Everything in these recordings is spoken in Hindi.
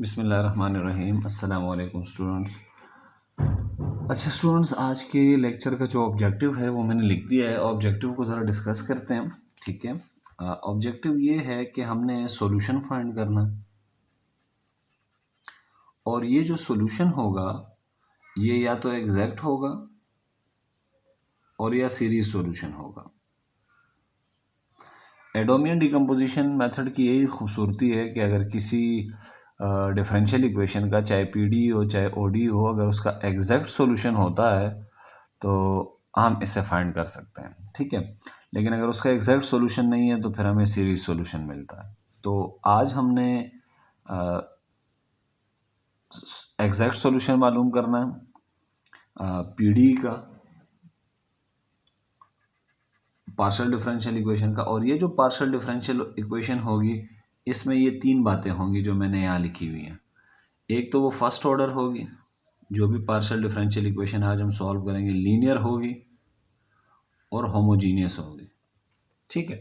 बिस्मिल्लाहिर्रहमानिर्रहीम। अस्सलाम वालेकुम स्टूडेंट्स। अच्छा स्टूडेंट्स, आज के लेक्चर का जो ऑब्जेक्टिव है वो मैंने लिख दिया है। ऑब्जेक्टिव को ज़रा डिस्कस करते हैं, ठीक है। ऑब्जेक्टिव ये है कि हमने सॉल्यूशन फाइंड करना, और ये जो सॉल्यूशन होगा ये या तो एग्जैक्ट होगा और या सीरीज सॉल्यूशन होगा। एडोमियन डिकम्पोजिशन मेथड की यही खूबसूरती है कि अगर किसी डिफरेंशियल इक्वेशन का, चाहे पीडी हो चाहे ओडी हो, अगर उसका एग्जैक्ट सॉल्यूशन होता है तो हम इससे फाइंड कर सकते हैं, ठीक है। लेकिन अगर उसका एग्जैक्ट सॉल्यूशन नहीं है तो फिर हमें सीरीज सॉल्यूशन मिलता है। तो आज हमने एग्जैक्ट सॉल्यूशन मालूम करना है पीडी का, पार्शियल डिफरेंशियल इक्वेशन का। और ये जो पार्शियल डिफरेंशियल इक्वेशन होगी इसमें ये तीन बातें होंगी जो मैंने यहाँ लिखी हुई हैं। एक तो वो फर्स्ट ऑर्डर होगी, जो भी पार्शियल डिफरेंशियल इक्वेशन आज हम सॉल्व करेंगे लीनियर होगी और होमोजीनियस होगी, ठीक है।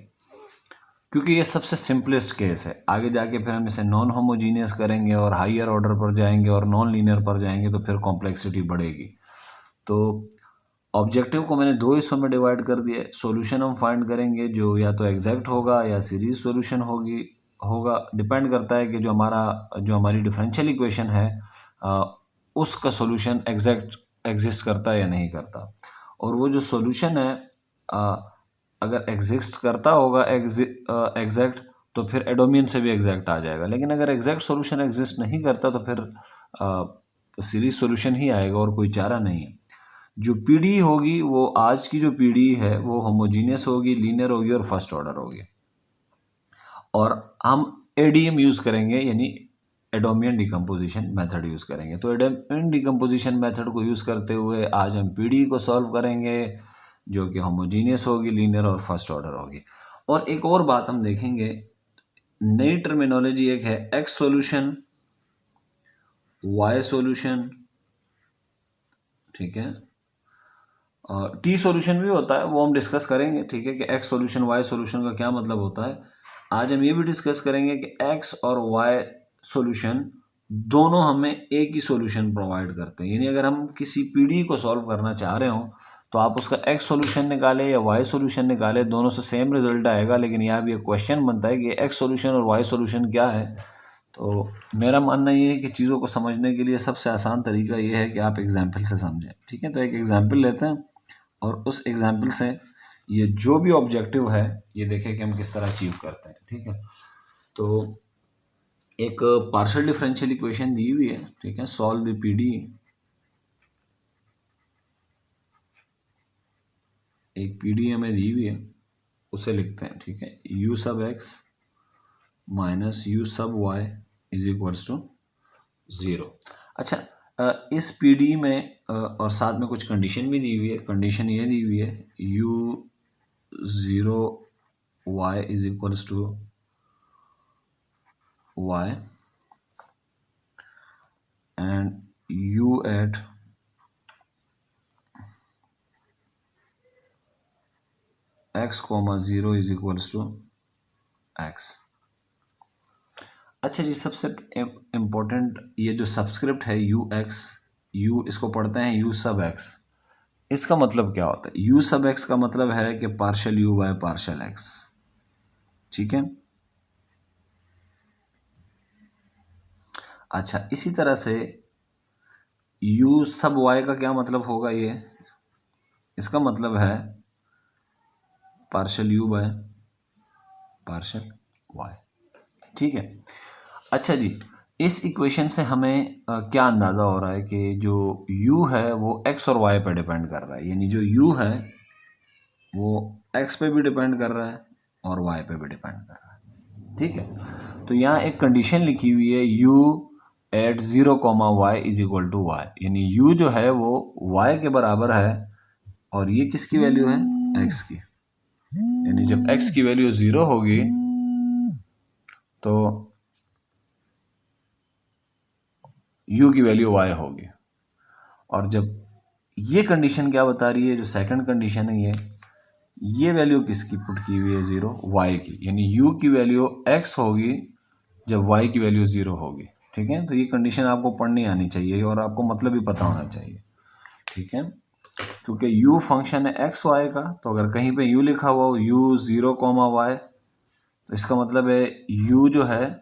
क्योंकि ये सबसे सिंपलेस्ट केस है। आगे जाके फिर हम इसे नॉन होमोजीनियस करेंगे और हायर ऑर्डर पर जाएंगे और नॉन लीनियर पर जाएंगे तो फिर कॉम्प्लेक्सिटी बढ़ेगी। तो ऑब्जेक्टिव को मैंने दो हिस्सों में डिवाइड कर दिया है। सॉल्यूशन हम फाइंड करेंगे जो या तो एग्जैक्ट होगा या सीरीज सॉल्यूशन होगा। डिपेंड करता है कि जो हमारी डिफरेंशियल इक्वेशन है उसका सॉल्यूशन एग्जैक्ट एग्जिस्ट करता है या नहीं करता। और वो जो सॉल्यूशन है अगर एग्जिस्ट करता होगा एग्जैक्ट तो फिर एडोमियन से भी एग्जैक्ट आ जाएगा। लेकिन अगर एग्जैक्ट सॉल्यूशन एग्जिस्ट नहीं करता तो फिर सीरीज सॉल्यूशन ही आएगा और कोई चारा नहीं है। जो पीडी होगी वो आज की जो पीडी है वो होमोजीनियस होगी, लीनियर होगी और फर्स्ट ऑर्डर होगी। और हम एडीएम यूज़ करेंगे, यानी एडोमियन डिकम्पोजिशन मेथड यूज़ करेंगे। तो एडोमियन डिकम्पोजिशन मेथड को यूज़ करते हुए आज हम पीडी को सॉल्व करेंगे जो कि होमोजीनियस होगी, लीनियर और फर्स्ट ऑर्डर होगी। और एक और बात हम देखेंगे, नई टर्मिनोलॉजी एक है एक्स सॉल्यूशन, वाई सॉल्यूशन, ठीक है। टी सॉल्यूशन भी होता है, वो हम डिस्कस करेंगे, ठीक है, कि एक्स सॉल्यूशन वाई सॉल्यूशन का क्या मतलब होता है। आज हम ये भी डिस्कस करेंगे कि एक्स और वाई सॉल्यूशन दोनों हमें एक ही सॉल्यूशन प्रोवाइड करते हैं। यानी अगर हम किसी पीडी को सॉल्व करना चाह रहे हो तो आप उसका एक्स सॉल्यूशन निकाले या वाई सॉल्यूशन निकाले, दोनों से सेम रिजल्ट आएगा। लेकिन यहाँ भी एक क्वेश्चन बनता है कि एक्स सॉल्यूशन और वाई सॉल्यूशन क्या है। तो मेरा मानना ये है कि चीज़ों को समझने के लिए सबसे आसान तरीका ये है कि आप एग्जाम्पल से समझें, ठीक है। तो एक एग्जाम्पल लेते हैं और उस एग्जाम्पल से ये जो भी ऑब्जेक्टिव है ये देखें कि हम किस तरह अचीव करते हैं, ठीक है। तो एक पार्शियल डिफरेंशियल इक्वेशन दी हुई है, ठीक है। सॉल्व द पीडी, एक पीडी हमें दी हुई है, उसे लिखते हैं, ठीक है। यू सब एक्स माइनस यू सब वाई इज इक्वल्स टू 0। अच्छा, इस पीडी में और साथ में कुछ कंडीशन भी दी हुई है। कंडीशन ये दी हुई है u 0 y is equals to y and u at x comma 0 is equals to x. अच्छा जी, सबसे इम्पोर्टेंट ये जो सब्सक्रिप्ट है यू एक्स, यू इसको पढ़ते हैं यू सब एक्स। इसका मतलब क्या होता है? यू सब एक्स का मतलब है कि partial u by partial x, ठीक है। अच्छा, इसी तरह से यू सब वाई का क्या मतलब होगा? ये इसका मतलब है partial u by partial y, ठीक है। अच्छा जी, इस इक्वेशन से हमें क्या अंदाज़ा हो रहा है कि जो u है वो x और y पर डिपेंड कर रहा है। यानी जो u है वो x पे भी डिपेंड कर रहा है और y पे भी डिपेंड कर रहा है, ठीक है। तो यहाँ एक कंडीशन लिखी हुई है u at 0 comma y is equal to y, यानी u जो है वो y के बराबर है और ये किसकी वैल्यू है? x की। यानी जब x की वैल्यू 0 होगी तो u की वैल्यू y होगी। और जब ये कंडीशन क्या बता रही है, जो सेकंड कंडीशन है ये वैल्यू किसकी पुट की हुई है? 0 y की। यानी u की वैल्यू x होगी जब y की वैल्यू 0 होगी। ठीक है, तो ये कंडीशन आपको पढ़नी आनी चाहिए और आपको मतलब भी पता होना चाहिए। ठीक है, क्योंकि u फंक्शन है एक्स वाई का, तो अगर कहीं पे u लिखा हुआ हो u 0, y, तो इसका मतलब है u जो है,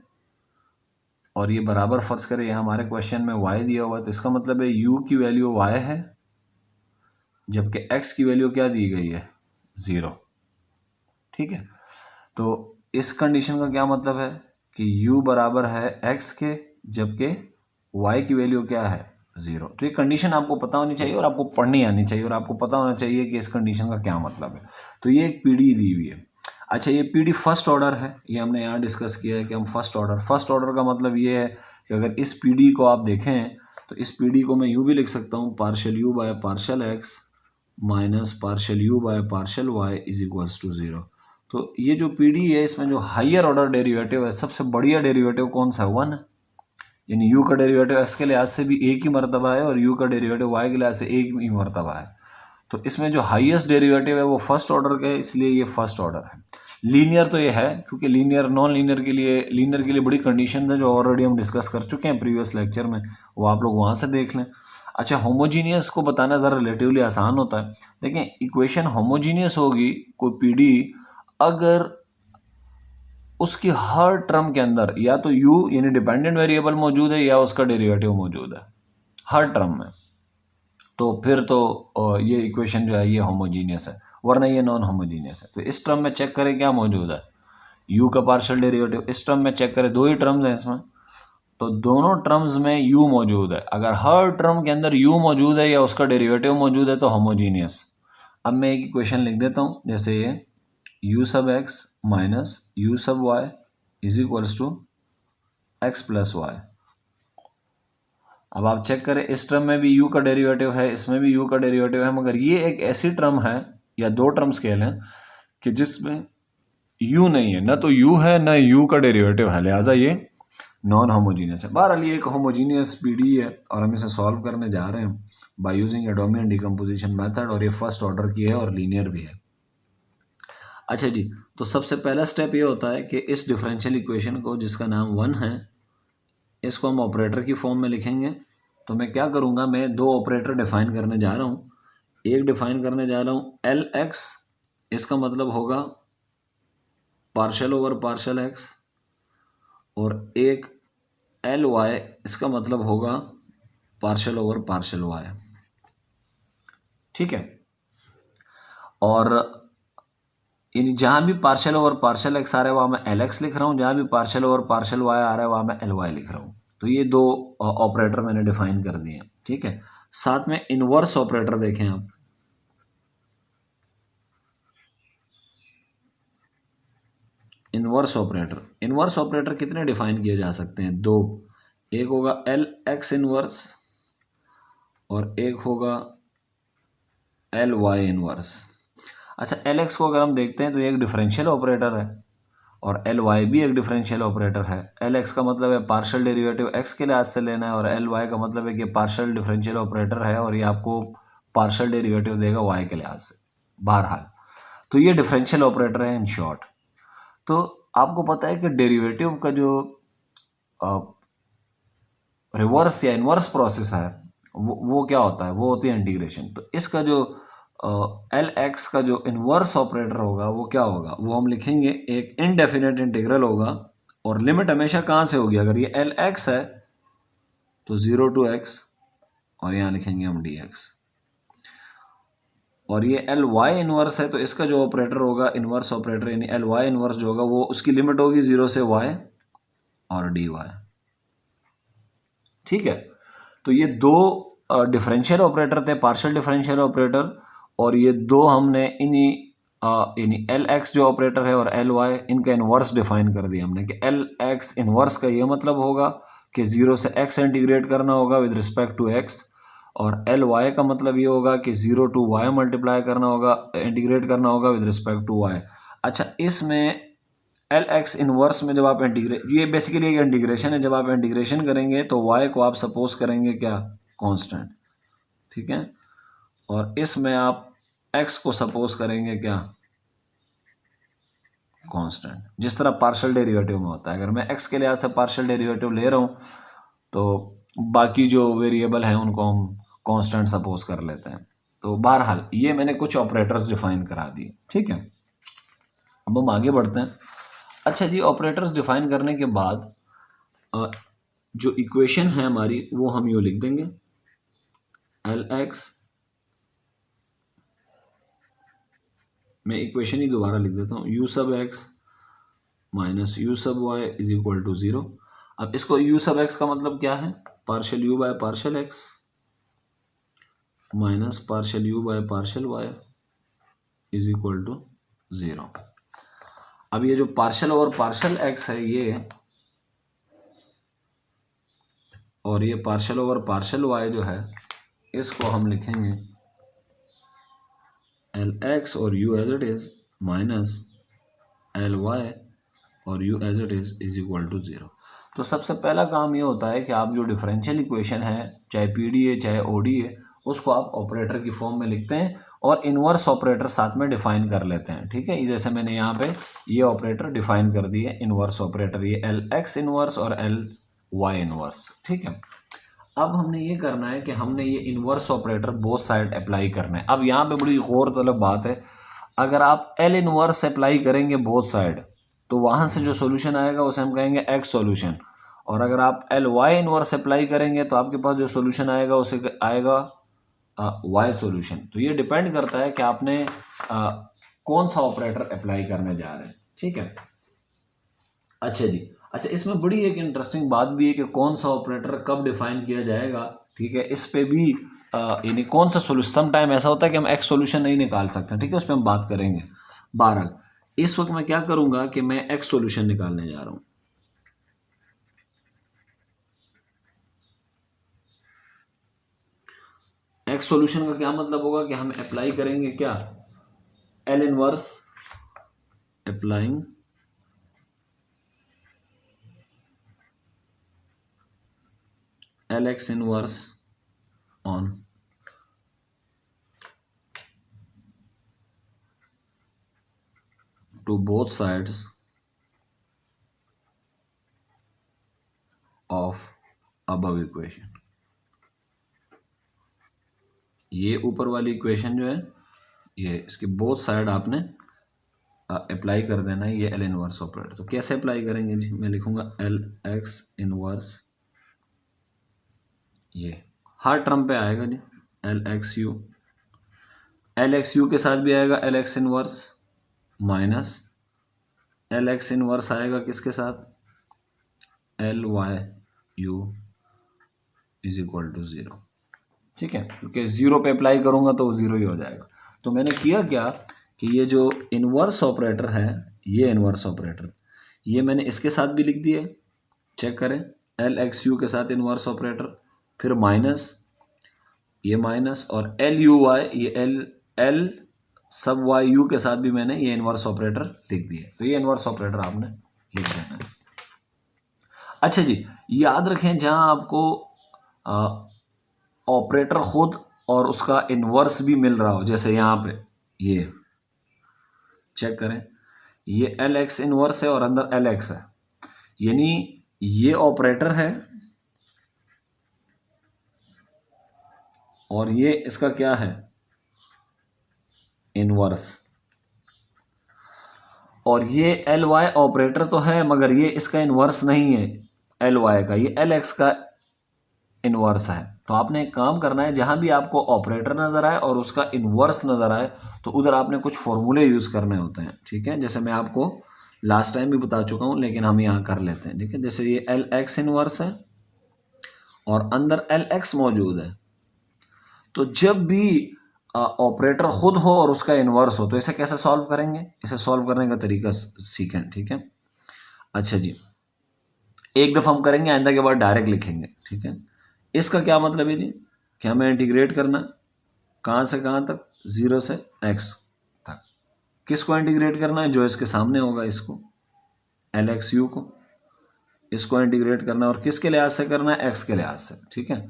और ये बराबर फर्ज करें हमारे क्वेश्चन में y दिया हुआ है, तो इसका मतलब है u की वैल्यू y है, जबकि x की वैल्यू क्या दी गई है, 0। ठीक है, तो इस कंडीशन का क्या मतलब है कि u बराबर है x के, जबकि y की वैल्यू क्या है, 0। तो ये कंडीशन आपको पता होनी चाहिए और आपको पढ़नी आनी चाहिए और आपको पता होना चाहिए कि इस कंडीशन का क्या मतलब है। तो ये एक पीडी दी हुई है। अच्छा, ये पीडी फर्स्ट ऑर्डर है, ये हमने यहाँ डिस्कस किया है कि हम फर्स्ट ऑर्डर का मतलब ये है कि अगर इस पीडी को आप देखें तो इस पीडी को मैं यूँ भी लिख सकता हूँ, partial u by partial x minus partial u by partial y is equals to 0। तो ये जो पीडी है इसमें जो हायर ऑर्डर डेरिवेटिव है, सबसे बढ़िया डेरिवेटिव कौन सा है, 1 है। यानी u का डेरिवेटिव x के लिहाज से भी एक ही मर्तबा है और u का डेरिवेटिव y के लिहाज से एक ही मर्तबा है। तो इसमें जो हाईएस्ट डेरिवेटिव है वो फर्स्ट ऑर्डर का है, इसलिए ये फर्स्ट ऑर्डर है। लीनियर तो ये है, क्योंकि लीनियर नॉन लीनियर के लिए बड़ी कंडीशन है जो ऑलरेडी हम डिस्कस कर चुके हैं प्रीवियस लेक्चर में, वो आप लोग वहाँ से देख लें। अच्छा, होमोजीनियस को बताना ज़रा रिलेटिवली आसान होता है। देखें, इक्वेशन होमोजीनियस होगी कोई पीडी अगर उसकी हर टर्म के अंदर या तो u यानी डिपेंडेंट वेरिएबल मौजूद है या उसका डेरिवेटिव मौजूद है हर टर्म में, तो फिर तो ये इक्वेशन जो है ये होमोजीनियस है, वरना ये नॉन होमोजीनियस है। तो इस टर्म में चेक करें क्या मौजूद है, u का पार्शियल डेरिवेटिव। इस टर्म में चेक करें, दो ही टर्म्स हैं इसमें, तो दोनों टर्म्स में u मौजूद है। अगर हर टर्म के अंदर u मौजूद है या उसका डेरिवेटिव मौजूद है तो होमोजीनियस। अब मैं एक इक्वेशन लिख देता हूँ, जैसे ये u सब x माइनस u सब y is equals to x plus y. अब आप चेक करें, इस टर्म में भी u का डेरिवेटिव है, इसमें भी u का डेरिवेटिव है, मगर ये एक ऐसी टर्म है या दो टर्म्स कह लें कि जिसमें u नहीं है, ना तो u है ना u का डेरिवेटिव है, लिहाजा ये नॉन होमोजीनियस है। बहरहाल ये एक होमोजीनियस पीडी है और हम इसे सॉल्व करने जा रहे हैं बाय यूजिंग एडोमियन डिकम्पोजिशन मेथड, और ये फर्स्ट ऑर्डर की है और लीनियर भी है। अच्छा जी, तो सबसे पहला स्टेप ये होता है कि इस डिफरेंशियल इक्वेशन को, जिसका नाम 1 है, इसको हम ऑपरेटर की फॉर्म में लिखेंगे। तो मैं क्या करूँगा, मैं दो ऑपरेटर डिफाइन करने जा रहा हूँ। एक डिफाइन करने जा रहा हूँ एल एक्स, इसका मतलब होगा पार्शियल ओवर पार्शियल एक्स, और एक एल वाई, इसका मतलब होगा पार्शियल ओवर पार्शियल वाई। ठीक है, और यानी जहाँ भी पार्शियल ओवर पार्शियल एक्स आ रहा है वहाँ मैं एल एक्स लिख रहा हूँ, जहाँ भी पार्शियल ओवर पार्शियल वाई आ रहा है वहाँ मैं एल वाई लिख रहा हूँ। तो ये दो ऑपरेटर मैंने डिफाइन कर दिए। ठीक है, साथ में इनवर्स ऑपरेटर देखें आप, इनवर्स ऑपरेटर कितने डिफाइन किए जा सकते हैं, दो। एक होगा एल एक्स इनवर्स और एक होगा एल वाई इनवर्स। अच्छा, एल एक्स को अगर हम देखते हैं तो ये एक डिफरेंशियल ऑपरेटर है और एल वाई भी एक डिफरेंशियल ऑपरेटर है। एल एक्स का मतलब है पार्शियल डेरिवेटिव एक्स के लिहाज से लेना है, और एल वाई का मतलब है कि पार्शियल डिफरेंशियल ऑपरेटर है और ये आपको पार्शियल डेरिवेटिव देगा वाई के लिहाज से। बहरहाल, तो ये डिफरेंशियल ऑपरेटर है इन शॉर्ट। तो आपको पता है कि डेरिवेटिव का जो रिवर्स या इनवर्स प्रोसेस है वो क्या होता है, वो होती है इंटीग्रेशन। तो इसका जो एल एक्स का जो इनवर्स ऑपरेटर होगा वो क्या होगा, वो हम लिखेंगे एक इनडेफिनेट इंटीग्रल होगा, और लिमिट हमेशा कहाँ से होगी, अगर ये एल एक्स है तो 0 टू एक्स, और यहाँ लिखेंगे हम डी एक्स। और ये एल वाई इनवर्स है तो इसका जो ऑपरेटर होगा, इनवर्स ऑपरेटर यानी एल वाई इनवर्स जो होगा, वो उसकी लिमिट होगी 0 से y और डी वाई। ठीक है, तो ये दो डिफरेंशियल ऑपरेटर थे, पार्शियल डिफरेंशियल ऑपरेटर, और ये दो हमने इन्हीं यानी एल एक्स जो ऑपरेटर है और एल वाई, इनका इनवर्स डिफाइन कर दिया हमने कि एल एक्स इनवर्स का ये मतलब होगा कि 0 से x इंटीग्रेट करना होगा विद रिस्पेक्ट टू x, और एल वाई का मतलब ये होगा कि 0 टू y मल्टीप्लाई करना होगा, इंटीग्रेट करना होगा विद रिस्पेक्ट टू y। अच्छा, इसमें एल एक्स इनवर्स में जब आप ये बेसिकली एक इंटीग्रेशन है, जब आप इंटीग्रेशन करेंगे तो y को आप सपोज करेंगे क्या, कांस्टेंट। ठीक है, और इसमें आप x को सपोज करेंगे क्या, कांस्टेंट, जिस तरह पार्शियल डेरिवेटिव में होता है। अगर मैं x के लिहाज से पार्शियल डेरिवेटिव ले रहा हूँ तो बाकी जो वेरिएबल हैं उनको हम कांस्टेंट सपोज कर लेते हैं। तो बहरहाल ये मैंने कुछ ऑपरेटर्स डिफाइन करा दिए, ठीक है। अब हम आगे बढ़ते हैं। अच्छा जी, ऑपरेटर्स डिफाइन करने के बाद जो इक्वेशन है हमारी वो हम यूँ लिख देंगे, एल एक्स, मैं इक्वेशन ही दोबारा लिख देता हूँ, यू सब एक्स माइनस यू सब वाई इज इक्वल टू 0। अब इसको यू सब एक्स का मतलब क्या है, partial u by partial x minus partial u by partial y is equal to 0। अब ये जो पार्शियल ओवर पार्शियल एक्स है ये, और ये पार्शियल ओवर पार्शियल वाई जो है, इसको हम लिखेंगे एल एक्स और u as it is minus L y और u as it is equal to 0। तो सबसे पहला काम ये होता है कि आप जो डिफरेंशियल इक्वेशन है, चाहे पी डी है चाहे ओ डी है, उसको आप ऑपरेटर की फॉर्म में लिखते हैं और इन्वर्स ऑपरेटर साथ में डिफाइन कर लेते हैं, ठीक है। जैसे मैंने यहाँ पे ये ऑपरेटर डिफाइन कर दिए, इन्वर्स ऑपरेटर, ये एल एक्स इन्वर्स और एल वाई इन्वर्स, ठीक है। अब हमने ये करना है कि हमने ये inverse operator both side apply करना है। अब यहाँ पे बड़ी गौर तलब बात है, अगर आप एल इन्वर्स अप्लाई करेंगे बोथ साइड तो वहाँ से जो सोल्यूशन आएगा उसे हम कहेंगे एक्स सोल्यूशन, और अगर आप एल वाई इन्वर्स अप्लाई करेंगे तो आपके पास जो सोल्यूशन आएगा उसे आएगा वाई सोल्यूशन। तो ये डिपेंड करता है कि आपने कौन सा ऑपरेटर अप्लाई करने जा रहे हैं, ठीक है। अच्छा जी, अच्छा इसमें बड़ी एक इंटरेस्टिंग बात भी है कि कौन सा ऑपरेटर कब डिफाइन किया जाएगा, ठीक है। इस पे भी यानी कौन सा सोल्यूशन, सम टाइम ऐसा होता है कि हम एक्स सोल्यूशन नहीं निकाल सकते, ठीक है, उस पर हम बात करेंगे। बहरहाल इस वक्त मैं क्या करूंगा कि मैं एक्स सोल्यूशन निकालने जा रहा हूं। एक्स सोल्यूशन का क्या मतलब होगा कि हम अप्लाई करेंगे क्या, L inverse, applying L x inverse on to both sides of above equation। ये ऊपर वाली इक्वेशन जो है, ये इसकी बोथ साइड आपने अप्लाई कर देना है ये एल इनवर्स ऑपरेटर। तो कैसे अप्लाई करेंगे जी, मैं लिखूंगा एल एक्स इनवर्स, ये हर टर्म पे आएगा जी L x u, L x u के साथ भी आएगा L x inverse minus L x inverse आएगा किसके साथ, L y u is equal to 0, ठीक है, क्योंकि 0 पे अप्लाई करूंगा तो 0 ही हो जाएगा। तो मैंने किया क्या कि ये जो इनवर्स ऑपरेटर है, ये इनवर्स ऑपरेटर, ये मैंने इसके साथ भी लिख दिया, चेक करें, एल एक्स यू के साथ इनवर्स ऑपरेटर, फिर माइनस, ये माइनस, और एल यू वाई, ये एल सब वाई यू के साथ भी मैंने ये इनवर्स ऑपरेटर लिख दिए। तो ये इनवर्स ऑपरेटर आपने लिख देना है। अच्छा जी, याद रखें जहां आपको ऑपरेटर खुद और उसका इनवर्स भी मिल रहा हो, जैसे यहाँ पे ये चेक करें, ये एल एक्स इनवर्स है और अंदर एल एक्स है, यानी ये ऑपरेटर है और ये इसका क्या है, इनवर्स, और ये एल वाई ऑपरेटर तो है मगर ये इसका इनवर्स नहीं है एल वाई का, ये एल एक्स का इनवर्स है। तो आपने एक काम करना है, जहां भी आपको ऑपरेटर नजर आए और उसका इनवर्स नजर आए तो उधर आपने कुछ फॉर्मूले यूज करने होते हैं, ठीक है। जैसे मैं आपको लास्ट टाइम भी बता चुका हूं लेकिन हम यहां कर लेते हैं, ठीक है। जैसे ये एल एक्स इनवर्स है और अंदर एल एक्स मौजूद है, तो जब भी ऑपरेटर खुद हो और उसका इनवर्स हो तो इसे कैसे सॉल्व करेंगे, इसे सॉल्व करने का तरीका सीखें, ठीक है। अच्छा जी, एक दफ़ा हम करेंगे, आइंदा के बाद डायरेक्ट लिखेंगे, ठीक है। इसका क्या मतलब है जी कि हमें इंटीग्रेट करना, कहाँ से कहाँ तक, 0 से x तक। किसको इंटीग्रेट करना है, जो इसके सामने होगा, इसको एल एक्स यू को, इसको इंटीग्रेट करना है और किसके लिहाज से करना है, x के लिहाज से, ठीक है।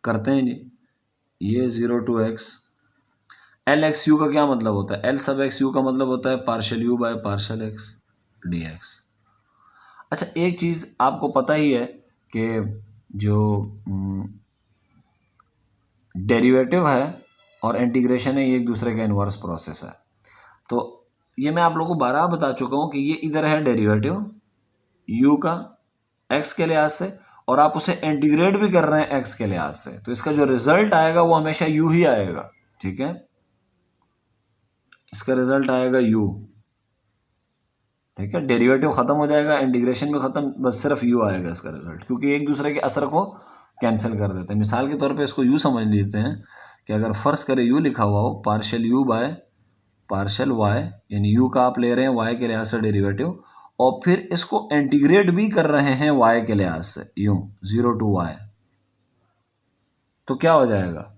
करते हैं जी, ये 0 to x, L x you का क्या मतलब होता है, एल सब एक्स यू का मतलब होता है partial u by partial x D x. अच्छा एक चीज़ आपको पता ही है कि जो डेरिवेटिव है और इंटीग्रेशन है, ये एक दूसरे का इन्वर्स प्रोसेस है। तो ये मैं आप लोगों को 12 बता चुका हूँ कि ये इधर है डेरिवेटिव u का x के लिहाज से, और आप उसे इंटीग्रेट भी कर रहे हैं x के लिहाज से, तो इसका जो रिजल्ट आएगा वो हमेशा u ही आएगा। ठीक है, इसका रिजल्ट आएगा u। ठीक है, डेरिवेटिव खत्म हो जाएगा, इंटीग्रेशन भी खत्म, बस सिर्फ u आएगा इसका रिजल्ट, क्योंकि एक दूसरे के असर को कैंसिल कर देते हैं। मिसाल के तौर पे इसको u समझ लेते हैं कि अगर फर्ज करें u लिखा हुआ हो partial u by partial y, यानी u का आप ले रहे हैं y के लिहाज से डेरिवेटिव, और फिर इसको इंटीग्रेट भी कर रहे हैं y के लिहाज से, यूं 0 to y, तो क्या हो जाएगा,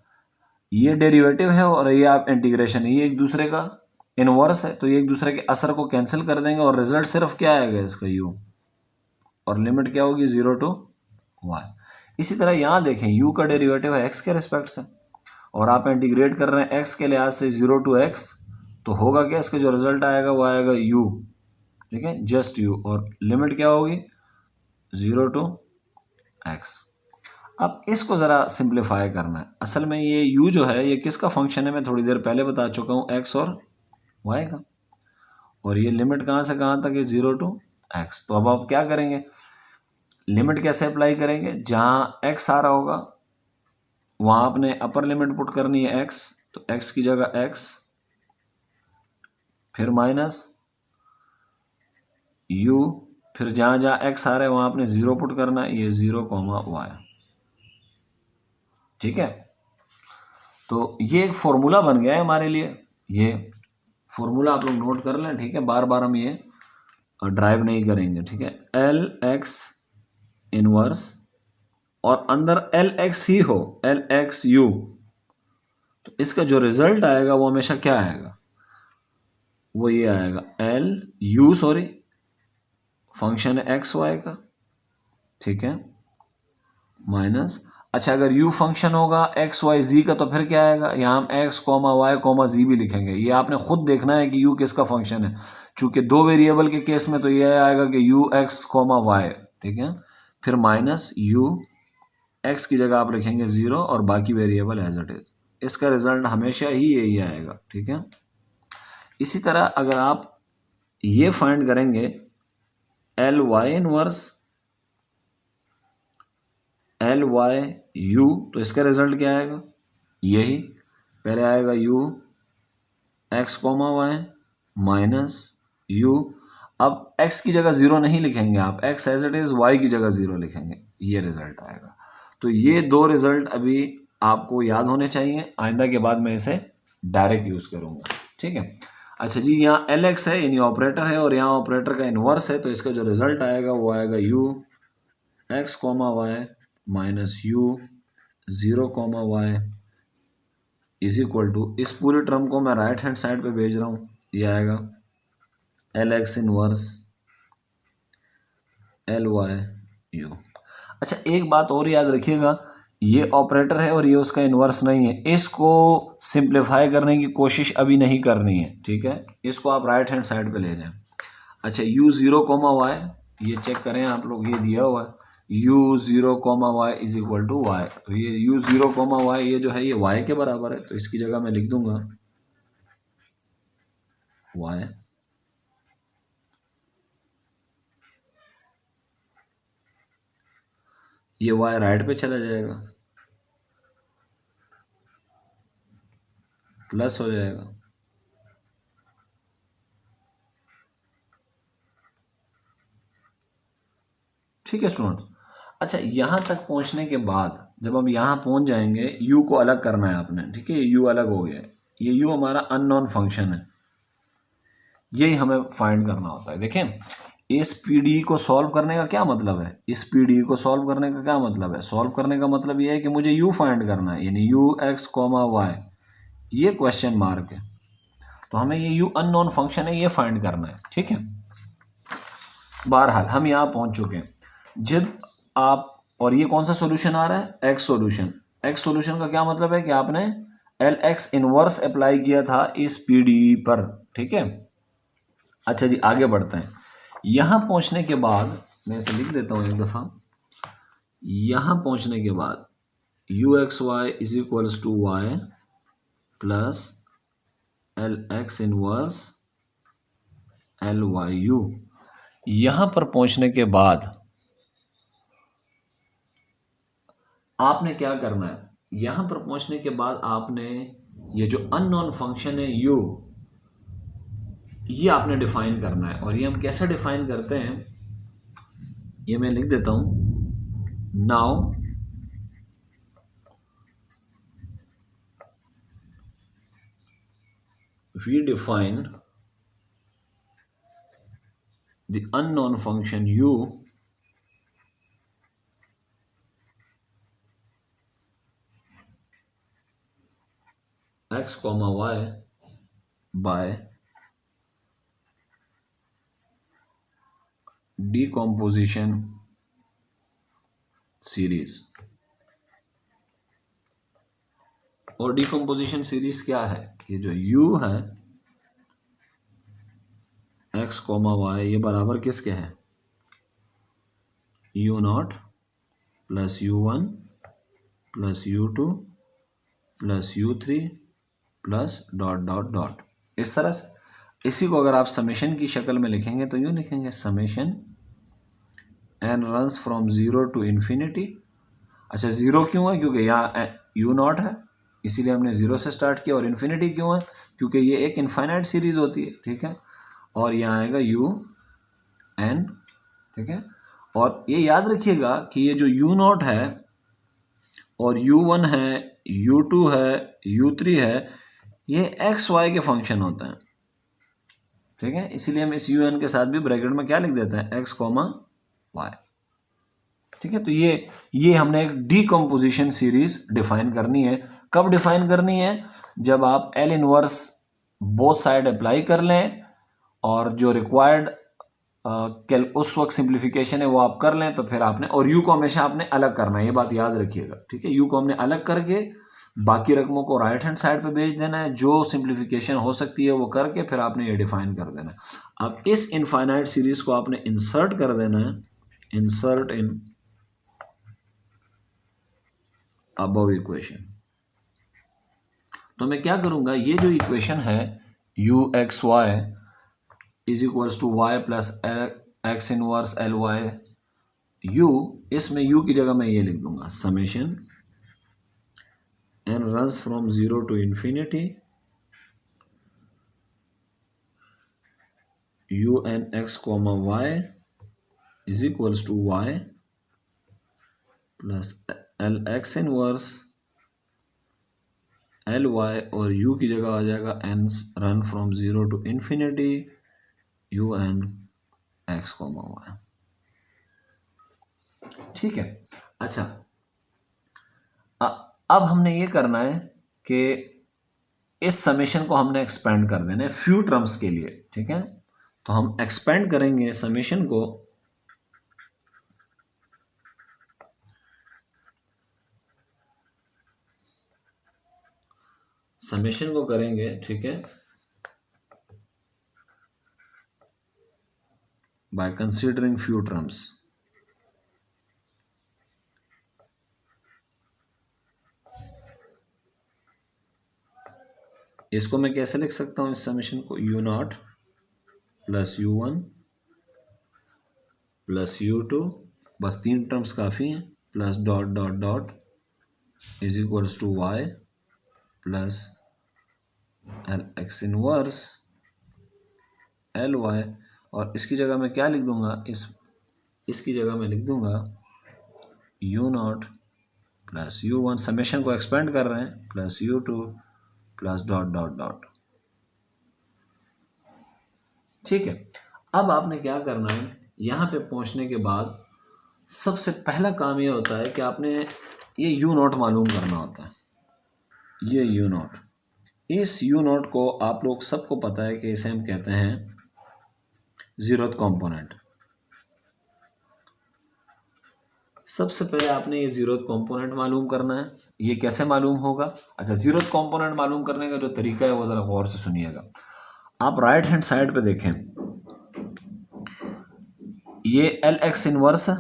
ये डेरिवेटिव है और ये आप इंटीग्रेशन है, ये एक दूसरे का इनवर्स है, तो ये एक दूसरे के असर को कैंसिल कर देंगे और रिजल्ट सिर्फ क्या आएगा इसका u, और लिमिट क्या होगी 0 to y। इसी तरह यहाँ देखें u का डेरिवेटिव है x के रिस्पेक्ट से, और आप इंटीग्रेट कर रहे हैं x के लिहाज से 0 to x, तो होगा क्या, इसका जो रिजल्ट आएगा वो आएगा u। ठीक है, जस्ट u, और लिमिट क्या होगी 0 to x। अब इसको ज़रा सिंप्लीफाई करना है। असल में ये u जो है ये किसका फंक्शन है, मैं थोड़ी देर पहले बता चुका हूँ, x और y का, और ये लिमिट कहाँ से कहाँ तक है 0 to x। तो अब आप क्या करेंगे, लिमिट कैसे अप्लाई करेंगे, जहाँ x आ रहा होगा वहाँ आपने अपर लिमिट पुट करनी है x, तो x की जगह x, फिर माइनस u, फिर जहाँ जहाँ x आ रहा है वहाँ आपने 0 पुट करना है, ये 0, y। ठीक है, तो ये एक फॉर्मूला बन गया है हमारे लिए, ये फॉर्मूला आप लोग नोट कर लें। ठीक है, बार बार हम ये ड्राइव नहीं करेंगे। ठीक है, एल एक्स इनवर्स और अंदर एल एक्स ही हो, एल एक्स यू, तो इसका जो रिजल्ट आएगा वो हमेशा क्या आएगा, वो ये आएगा एल यू, सॉरी फंक्शन है एक्स वाई का, ठीक है, माइनस, अच्छा अगर u फंक्शन होगा एक्स वाई जी का तो फिर क्या आएगा, यहाँ हम x कॉमा वाई कॉमा जी भी लिखेंगे। ये आपने खुद देखना है कि u किसका फंक्शन है, चूंकि दो वेरिएबल के केस में तो ये आएगा कि u x कॉमा वाई। ठीक है, फिर माइनस u, x की जगह आप लिखेंगे 0 और बाकी वेरिएबल एज इट इज। इसका रिजल्ट हमेशा ही यही आएगा। ठीक है, इसी तरह अगर आप ये फाइंड करेंगे L y inverse L y u, तो इसका रिजल्ट क्या आएगा, यही पहले आएगा u x comma y minus u, अब x की जगह 0 नहीं लिखेंगे आप, x as it is, y की जगह 0 लिखेंगे, ये रिजल्ट आएगा। तो ये दो रिजल्ट अभी आपको याद होने चाहिए, आइंदा के बाद मैं इसे डायरेक्ट यूज करूंगा। ठीक है, अच्छा जी, यहाँ एल एक्स है यानी ऑपरेटर है और यहाँ ऑपरेटर का इन्वर्स है, तो इसका जो रिजल्ट आएगा वो आएगा u x comma y minus u 0 comma y is equal to, इस पूरे टर्म को मैं राइट हैंड साइड पे भेज रहा हूँ, ये आएगा L x inverse L y you. अच्छा एक बात और याद रखिएगा, ये ऑपरेटर है और ये उसका इन्वर्स नहीं है, इसको सिंप्लीफाई करने की कोशिश अभी नहीं करनी है। ठीक है, इसको आप राइट हैंड साइड पे ले जाएं। अच्छा u 0 कॉमा वाई, ये चेक करें आप लोग, ये दिया हुआ है u 0 comma y is equal to y, तो ये u 0 कॉमा वाई ये जो है ये y के बराबर है, तो इसकी जगह मैं लिख दूंगा y, ये y राइट पे चला जाएगा, प्लस हो जाएगा। ठीक है स्टूडेंट, अच्छा यहाँ तक पहुँचने के बाद जब हम यहाँ पहुँच जाएंगे, u को अलग करना है आपने। ठीक है, ये u अलग हो गया, ये u हमारा अननोन फंक्शन है, यही हमें फाइंड करना होता है। देखें, इस पीडी को सॉल्व करने का क्या मतलब है, इस पीडी को सॉल्व करने का क्या मतलब है, सॉल्व करने का मतलब ये है कि मुझे u फाइंड करना है, यानी u एक्स कॉमा वाई, ये क्वेश्चन मार्क है, तो हमें ये u अननोन फंक्शन है, ये फाइंड करना है। ठीक है, बहरहाल हम यहाँ पहुँच चुके हैं। जब आप, और ये कौन सा सॉल्यूशन आ रहा है, एक्स सॉल्यूशन। एक्स सॉल्यूशन का क्या मतलब है कि आपने एल एक्स इनवर्स अप्लाई किया था इस पीडी पर। ठीक है, अच्छा जी आगे बढ़ते हैं। यहाँ पहुँचने के बाद मैं इसे लिख देता हूँ एक दफ़ा, यहाँ पहुँचने के बाद u x y is equals to y plus L x inverse L y u. यहाँ पर पहुँचने के बाद आपने क्या करना है, यहाँ पर पहुँचने के बाद आपने ये जो अननोन फंक्शन है यू, ये आपने डिफाइन करना है। और ये हम कैसे डिफाइन करते हैं, ये मैं लिख देता हूं। Now we define the unknown function u x, y by decomposition series. और डिकम्पोजिशन सीरीज क्या है, ये जो u है x, y, ये बराबर किसके है, u0 plus u1 plus u2 plus u3 plus dot dot dot, इस तरह से। इसी को अगर आप समेशन की शक्ल में लिखेंगे तो यूँ लिखेंगे summation n runs from zero to infinity. अच्छा, ज़ीरो क्यों है, क्योंकि यहाँ u0 है, इसीलिए हमने ज़ीरो से स्टार्ट किया। और इन्फिनिटी क्यों है, क्योंकि ये एक इनफाइनाइट सीरीज होती है, ठीक है। और यहाँ आएगा un, ठीक है। और ये याद रखिएगा कि ये जो u0 है और u1 है, u2 है, u3 है, ये एक्स वाई के फंक्शन होते हैं, ठीक है। इसीलिए हम इस un के साथ भी ब्रैकेट में क्या लिख देते हैं, एक्स कॉमा वाई, ठीक है। तो ये हमने एक डीकम्पोजिशन सीरीज डिफाइन करनी है। कब डिफाइन करनी है, जब आप L inverse both side apply कर लें और जो रिक्वायर्ड उस वक्त सिंप्लीफिकेशन है वो आप कर लें, तो फिर आपने, और यू को हमेशा आपने अलग करना है, ये बात याद रखिएगा, ठीक है। यू को हमने अलग करके बाकी रकमों को राइट हैंड साइड पे भेज देना है, जो सिंप्लीफिकेशन हो सकती है वो करके फिर आपने ये डिफाइन कर देना है। अब इस इनफाइनाइट सीरीज को आपने इंसर्ट कर देना है, इंसर्ट इन अबव इक्वेशन। तो मैं क्या करूंगा, ये जो इक्वेशन है u x y is equals to y plus x inverse L y u, इसमें यू की जगह मैं ये लिख दूंगा summation n runs from zero to infinity u n x comma y is equals to y plus L x inverse L y, और u की जगह आ जाएगा n run from zero to infinity u n x comma y, ठीक है। अच्छा, अब हमने ये करना है कि इस समेशन को हमने एक्सपेंड कर देना है फ्यू टर्म्स के लिए, ठीक है। तो हम एक्सपेंड करेंगे समेशन को करेंगे, ठीक है, बाय कंसीडरिंग फ्यू टर्म्स। इसको मैं कैसे लिख सकता हूं, इस समेशन को u0 plus u1 plus u2, बस 3 टर्म्स काफ़ी हैं, plus dot dot dot is equals to y plus L x inverse L y. और इसकी जगह मैं क्या लिख दूंगा, इसकी जगह मैं लिख दूंगा u0 प्लस u1, समेशन को एक्सपेंड कर रहे हैं, plus u2 plus dot dot dot, ठीक है। अब आपने क्या करना है, यहाँ पे पहुँचने के बाद सबसे पहला काम ये होता है कि आपने ये u0 मालूम करना होता है। ये u0, इस u0 को आप लोग सबको पता है कि इसे हम कहते हैं ज़ीरोथ कंपोनेंट। सबसे पहले आपने ये ज़ीरोथ कंपोनेंट मालूम करना है। ये कैसे मालूम होगा, अच्छा, ज़ीरोथ कंपोनेंट मालूम करने का जो तरीका है वो ज़रा गौर से सुनिएगा। आप राइट हैंड साइड पे देखें, ये एल एक्स इनवर्स है,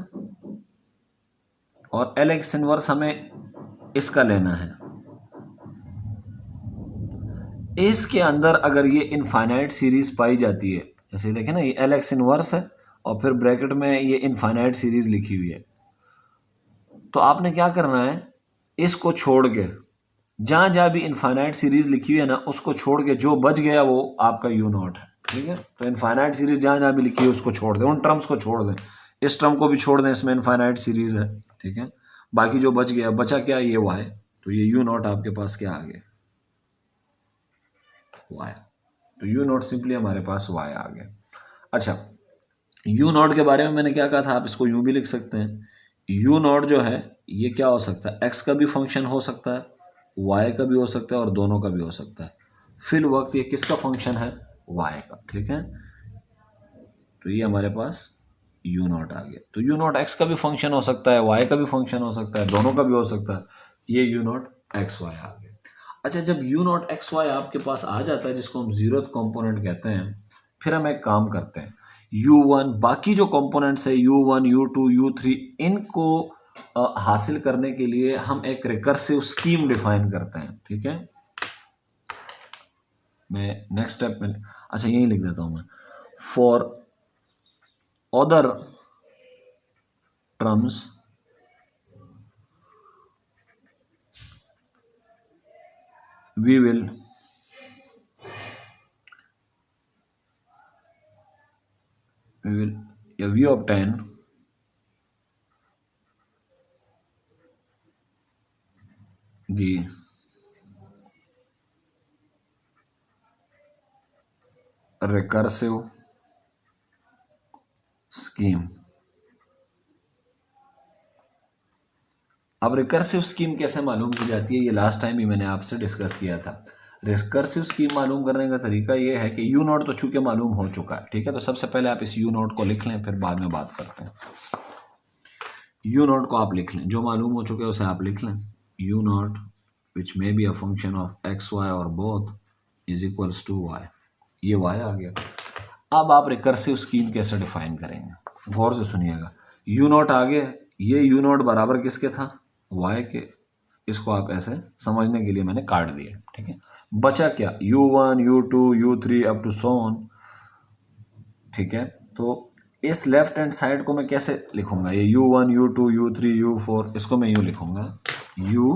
और एल एक्स इनवर्स हमें इसका लेना है। इसके अंदर अगर ये इनफाइनाइट सीरीज पाई जाती है, जैसे देखें ना ये एल एक्स इनवर्स है और फिर ब्रैकेट में ये इनफाइनाइट सीरीज लिखी हुई है, तो आपने क्या करना है, इसको छोड़ के जहाँ जहाँ भी इनफाइनाइट सीरीज लिखी हुई है ना उसको छोड़ के जो बच गया वो आपका यू नॉट है। ठीक है, तो इनफाइनाइट सीरीज जहाँ जहाँ भी लिखी है उसको छोड़ दें, उन टर्म्स को छोड़ दें, इस टर्म को भी छोड़ दें, इसमें इनफाइनाइट सीरीज है। ठीक है, बाकी जो बच गया, बचा क्या, ये वाई, तो ये यू नॉट आपके पास क्या आ गया, वाई। तो यू नॉट सिंपली हमारे पास वाई आ गया। अच्छा, यू नॉट के बारे में मैंने क्या कहा था, आप इसको यूं भी लिख सकते हैं, यू नॉट जो है ये क्या हो सकता है, एक्स का भी फंक्शन हो सकता है, वाई का भी हो सकता है और दोनों का भी हो सकता है। फिल वक्त ये किसका फंक्शन है, वाई का। ठीक है, तो ये हमारे पास यू नॉट आ गया। तो यू नॉट एक्स का भी फंक्शन हो सकता है, वाई का भी फंक्शन हो सकता है, दोनों का भी हो सकता है, ये यू नॉट एक्स वाई आ गया। अच्छा, जब यू नॉट एक्स वाई आपके पास आ जाता है, जिसको हम जीरोथ कॉम्पोनेंट कहते हैं, फिर हम एक काम करते हैं, u1 बाकी जो कंपोनेंट्स है u1 u2 u3 इनको हासिल करने के लिए हम एक रिकर्सिव स्कीम डिफाइन करते हैं। ठीक है, मैं नेक्स्ट स्टेप में, अच्छा यही लिख देता हूं मैं, for other terms we will we obtain the recursive scheme। अब रिकर्सिव स्कीम कैसे मालूम की जाती है, ये लास्ट टाइम ही मैंने आपसे डिस्कस किया था। रिकर्सिव स्कीम मालूम करने का तरीका ये है कि यू नॉट तो चूंकि मालूम हो चुका है, ठीक है, तो सबसे पहले आप इस यू नॉट को लिख लें, फिर बाद में बात करते हैं। यू नॉट को आप लिख लें, जो मालूम हो चुके हैं उसे आप लिख लें। U naught which may be a function of x y और both is equals to y, ये वाई आ गया। अब आप रिकर्सिव स्कीम कैसे डिफाइन करेंगे, गौर से सुनिएगा। यू नॉट आ गया, ये यू नॉट बराबर किसके था, वाई के। इसको आप ऐसे समझने के लिए मैंने काट दिया। ठीक है, बचा क्या, u1 u2 u3 up to so on. ठीक है, तो इस लेफ्ट हैंड साइड को मैं कैसे लिखूंगा, ये u1 u2 u3 u4, इसको मैं यूं लिखूंगा, u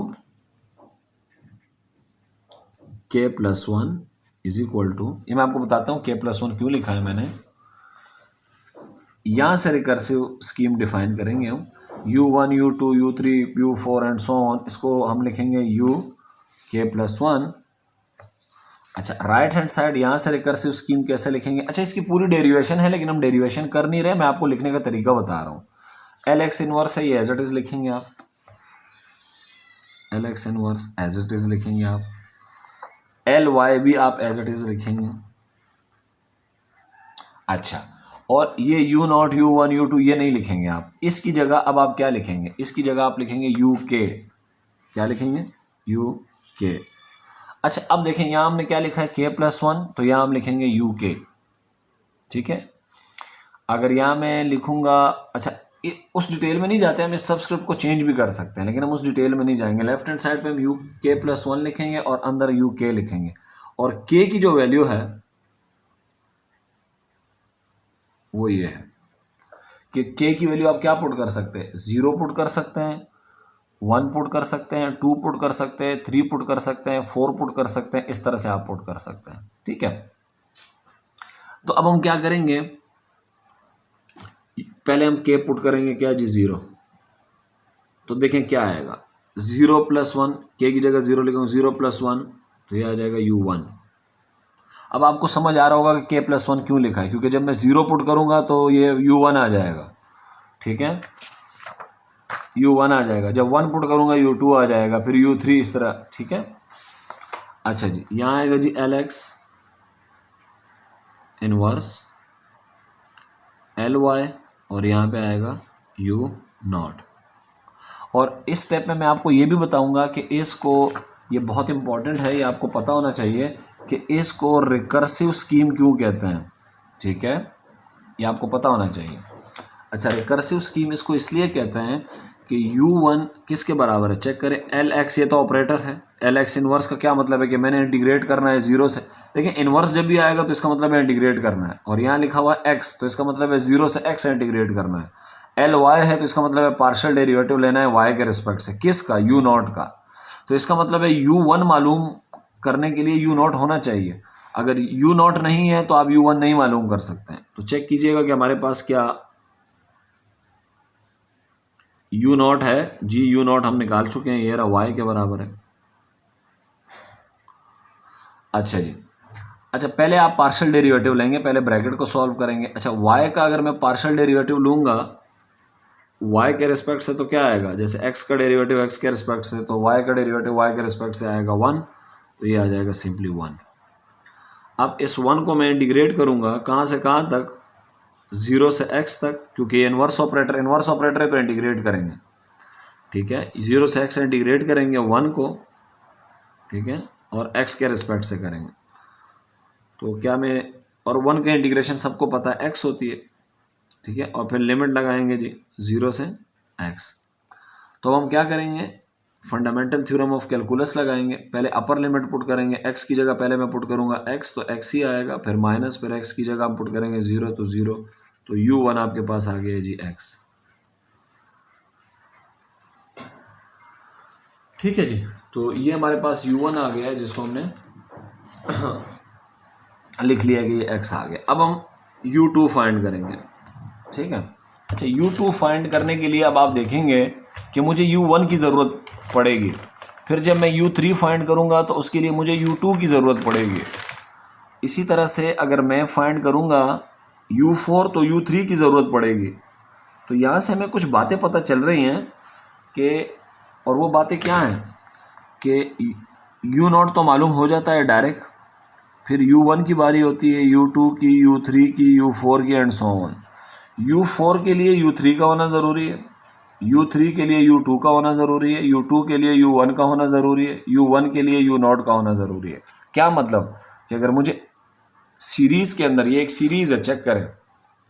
k plus 1 is equal to, ये मैं आपको बताता हूँ k प्लस 1 क्यों लिखा है मैंने। यहां से रिकर्सिव स्कीम डिफाइन करेंगे हम, u1 u2 u3 u4 and so on, इसको हम लिखेंगे u k प्लस 1। अच्छा, राइट हैंड साइड यहां से रिकर्सिव स्कीम कैसे लिखेंगे, अच्छा इसकी पूरी डेरिवेशन है लेकिन हम डेरिवेशन कर नहीं रहे, मैं आपको लिखने का तरीका बता रहा हूं। एल एक्स इनवर्स है, ये एज इट इज लिखेंगे आप, L x inverse as it is लिखेंगे आप, एल वाई भी आप एज इट इज लिखेंगे। अच्छा, और ये u नॉट u1 u2 ये नहीं लिखेंगे आप, इसकी जगह अब आप क्या लिखेंगे, इसकी जगह आप लिखेंगे uk, क्या लिखेंगे, uk। अच्छा, अब देखें यहाँ हमने क्या लिखा है k प्लस 1, तो यहाँ हम लिखेंगे uk। ठीक है, अगर यहाँ मैं लिखूंगा, अच्छा उस डिटेल में नहीं जाते, हम इस सबस्क्रिप्ट को चेंज भी कर सकते हैं लेकिन हम उस डिटेल में नहीं जाएंगे। लेफ्ट हैंड साइड पे हम uk प्लस 1 लिखेंगे और अंदर uk लिखेंगे, और k की जो वैल्यू है वो ये है कि k की वैल्यू आप क्या पुट कर सकते हैं, 0 पुट कर सकते हैं, 1 पुट कर सकते हैं, 2 पुट कर सकते हैं, 3 पुट कर सकते हैं, 4 पुट कर सकते हैं, इस तरह से आप पुट कर सकते हैं। ठीक है, तो अब हम क्या करेंगे, पहले हम k पुट करेंगे, क्या जी 0, तो देखें क्या आएगा, 0 प्लस 1, k की जगह 0 लिखेंगे, 0 प्लस 1 तो ये आ जाएगा u1। अब आपको समझ आ रहा होगा कि k प्लस 1 क्यों लिखा है, क्योंकि जब मैं 0 पुट करूंगा तो ये u1 आ जाएगा। ठीक है, u1 आ जाएगा, जब 1 पुट करूंगा u2 आ जाएगा, फिर u3, इस तरह। ठीक है, अच्छा जी, यहाँ आएगा जी L x inverse L y, और यहाँ पे आएगा u नॉट। और इस स्टेप में मैं आपको ये भी बताऊंगा कि इसको, ये बहुत इंपॉर्टेंट है, ये आपको पता होना चाहिए कि इसको रिकर्सिव स्कीम क्यों कहते हैं। ठीक है, ये आपको पता होना चाहिए। अच्छा, रिकर्सिव स्कीम इसको इसलिए कहते हैं कि u1 किसके बराबर है, चेक करें। Lx ये तो ऑपरेटर है, Lx इनवर्स का क्या मतलब है कि मैंने इंटीग्रेट करना है जीरो से। देखिए इनवर्स जब भी आएगा तो इसका मतलब है इंटीग्रेट करना है, और यहाँ लिखा हुआ है x तो इसका मतलब है जीरो से x इंटीग्रेट करना है। Ly है तो इसका मतलब है पार्शियल डेरिवेटिव लेना है y के रिस्पेक्ट से, किसका, u0 का। तो इसका मतलब है u1 मालूम करने के लिए u0 होना चाहिए। अगर u0 नहीं है तो आप u1 नहीं मालूम कर सकते हैं। तो चेक कीजिएगा कि हमारे पास क्या u0 है जी। u0 हम निकाल चुके हैं, ये रहा y के बराबर है। अच्छा जी, अच्छा पहले आप पार्शियल डेरिवेटिव लेंगे, पहले ब्रैकेट को सॉल्व करेंगे। अच्छा y का अगर मैं पार्शियल डेरिवेटिव लूँगा y के रिस्पेक्ट से तो क्या आएगा, जैसे x का डेरिवेटिव x के रिस्पेक्ट से, तो y का डेरिवेटिव y के रिस्पेक्ट से आएगा 1, तो ये आ जाएगा सिंपली 1। अब इस 1 को मैं इंटीग्रेट करूँगा कहाँ से कहाँ तक, 0 से x तक, क्योंकि इनवर्स ऑपरेटर है तो इंटीग्रेट करेंगे, ठीक है। 0 से x इंटीग्रेट करेंगे 1 को, ठीक है, और x के रिस्पेक्ट से करेंगे। तो क्या मैं, और 1 का इंटीग्रेशन सबको पता है x होती है, ठीक है, और फिर लिमिट लगाएंगे जी 0 से x। तो हम क्या करेंगे, फंडामेंटल थ्योरम ऑफ कैलकुलस लगाएंगे। पहले अपर लिमिट पुट करेंगे, x की जगह पहले मैं पुट करूंगा x, तो x ही आएगा, फिर माइनस, फिर x की जगह हम पुट करेंगे 0, तो 0, तो u1 आपके पास आ गया जी x, ठीक है जी। तो ये हमारे पास u1 आ गया है, जिसको हमने लिख लिया कि ये x आ गया। अब हम u2 फाइंड करेंगे, ठीक है। अच्छा u2 फाइंड करने के लिए अब आप देखेंगे कि मुझे u1 की ज़रूरत पड़ेगी, फिर जब मैं u3 फाइंड करूंगा तो उसके लिए मुझे u2 की ज़रूरत पड़ेगी। इसी तरह से अगर मैं फाइंड करूंगा u4 तो u3 की ज़रूरत पड़ेगी। तो यहाँ से हमें कुछ बातें पता चल रही हैं कि, और वो बातें क्या हैं कि u0 तो मालूम हो जाता है डायरेक्ट, फिर u1 की बारी होती है, u2 की, u3 की, u4 की, एंड सो ऑन। u4 के लिए u3 का होना ज़रूरी है, u3 के लिए u2 का होना ज़रूरी है, u2 के लिए u1 का होना ज़रूरी है, u1 के लिए u0 का होना ज़रूरी है। क्या मतलब कि अगर मुझे सीरीज़ के अंदर, ये एक सीरीज़ है, चेक करें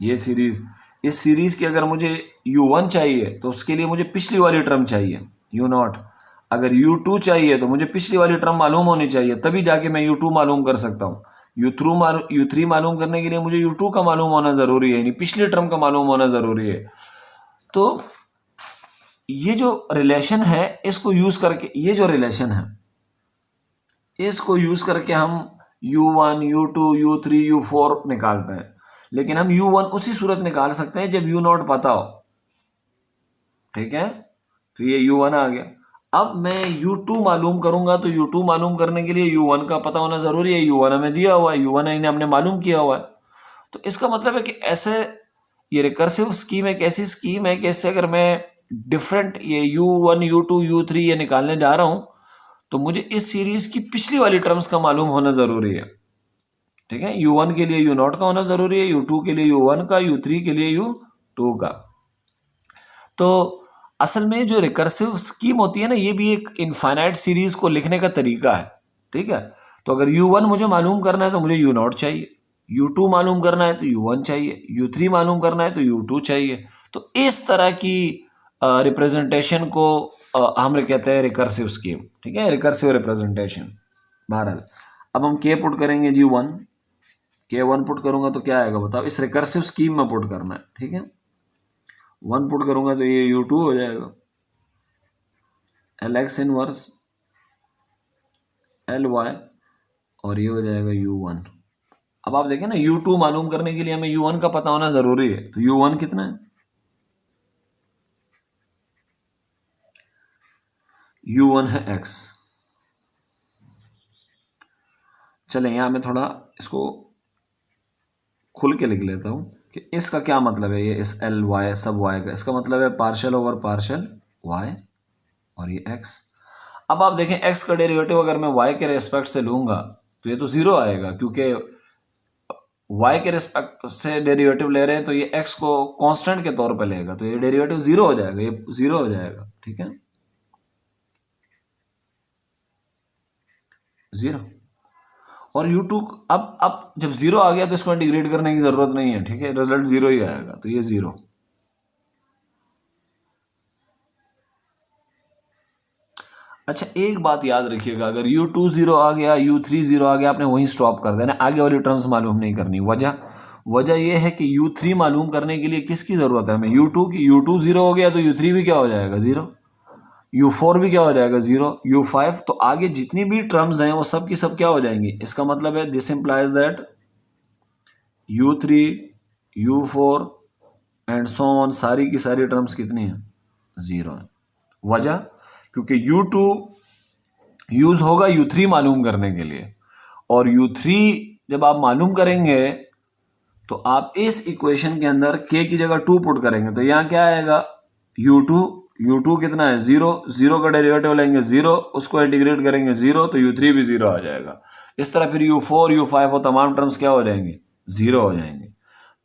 ये सीरीज़, इस सीरीज़ की अगर मुझे u1 चाहिए तो उसके लिए मुझे पिछली वाली टर्म चाहिए u0। अगर u2 चाहिए तो मुझे पिछली वाली टर्म मालूम होनी चाहिए, तभी जाके मैं u2 मालूम कर सकता हूँ। u3 मालूम करने के लिए मुझे u2 का मालूम होना ज़रूरी है, यानी पिछली टर्म का मालूम होना ज़रूरी है। तो ये जो रिलेशन है इसको यूज़ करके, ये जो रिलेशन है इसको यूज़ करके हम u1, u2, u3, u4 निकालते हैं। लेकिन हम u1 उसी सूरत निकाल सकते हैं जब u0 पता हो, ठीक है। तो ये u1 आ गया। अब मैं u2 मालूम करूंगा, तो u2 मालूम करने के लिए u1 का पता होना ज़रूरी है। u1 हमें दिया हुआ है, u1 हमने मालूम किया हुआ है। तो इसका मतलब है कि ऐसे ये रिकर्सिव स्कीम एक ऐसी स्कीम है कि इससे अगर मैं डिफरेंट ये u1, u2, u3 ये निकालने जा रहा हूं तो मुझे इस सीरीज की पिछली वाली टर्म्स का मालूम होना ज़रूरी है, ठीक है। u1 के लिए u0 का होना ज़रूरी है, u2 के लिए u1 का, u3 के लिए u2 का। तो असल में जो रिकर्सिव स्कीम होती है ना, ये भी एक इनफाइनाइट सीरीज को लिखने का तरीका है, ठीक है। तो अगर u1 मुझे मालूम करना है तो मुझे u0 चाहिए, u2 मालूम करना है तो u1 चाहिए, u3 मालूम करना है तो u2 चाहिए। तो इस तरह की रिप्रेजेंटेशन को हम कहते हैं रिकर्सिव स्कीम, ठीक है, रिकर्सिव रिप्रेजेंटेशन। बहरहाल अब हम k पुट करेंगे जी 1, k1 पुट करूंगा तो क्या आएगा बताओ, इस रिकर्सिव स्कीम में पुट करना है, ठीक है। 1 पुट करूंगा तो ये u2 हो जाएगा, Lx इनवर्स Ly, और ये हो जाएगा u1। अब आप देखें ना, u2 मालूम करने के लिए हमें u1 का पता होना जरूरी है। तो u1 कितना है, u1 है x। चले यहां मैं थोड़ा इसको खुल के लिख लेता हूं कि इसका क्या मतलब है। ये इस Ly सब y का, इसका मतलब है पार्शियल ओवर पार्शियल y, और ये x। अब आप देखें x का डेरिवेटिव अगर मैं y के रेस्पेक्ट से लूंगा तो ये तो जीरो आएगा, क्योंकि y के रेस्पेक्ट से डेरिवेटिव ले रहे हैं तो ये x को कांस्टेंट के तौर पे लेगा, तो ये डेरिवेटिव जीरो हो जाएगा, ये जीरो हो जाएगा, ठीक है, जीरो। और u2 अब जब जीरो आ गया तो इसको इंटीग्रेट करने की जरूरत नहीं है, ठीक है, रिजल्ट जीरो ही आएगा, तो ये जीरो। अच्छा एक बात याद रखिएगा, अगर U2 0 आ गया, U3 0 आ गया, आपने वहीं स्टॉप कर देना, आगे वाली टर्म्स मालूम नहीं करनी। वजह यह है कि U3 मालूम करने के लिए किसकी ज़रूरत है हमें, U2 की। U2 0 हो गया तो U3 भी क्या हो जाएगा, 0। U4 भी क्या हो जाएगा, 0। U5, तो आगे जितनी भी टर्म्स हैं वो सब की सब क्या हो जाएंगी। इसका मतलब है this implies that U3, U4 and so on, सारी की सारी टर्म्स कितनी हैं, 0 है। वजह, क्योंकि U2 यूज होगा U3 मालूम करने के लिए, और U3 जब आप मालूम करेंगे तो आप इस इक्वेशन के अंदर k की जगह 2 पुट करेंगे, तो यहाँ क्या आएगा, U2 कितना है, 0, 0 का डेरिवेटिव लेंगे 0, उसको इंटीग्रेट करेंगे 0, तो U3 भी 0 आ जाएगा। इस तरह फिर U4, U5 वो तमाम टर्म्स क्या हो जाएंगे, 0 हो जाएंगे।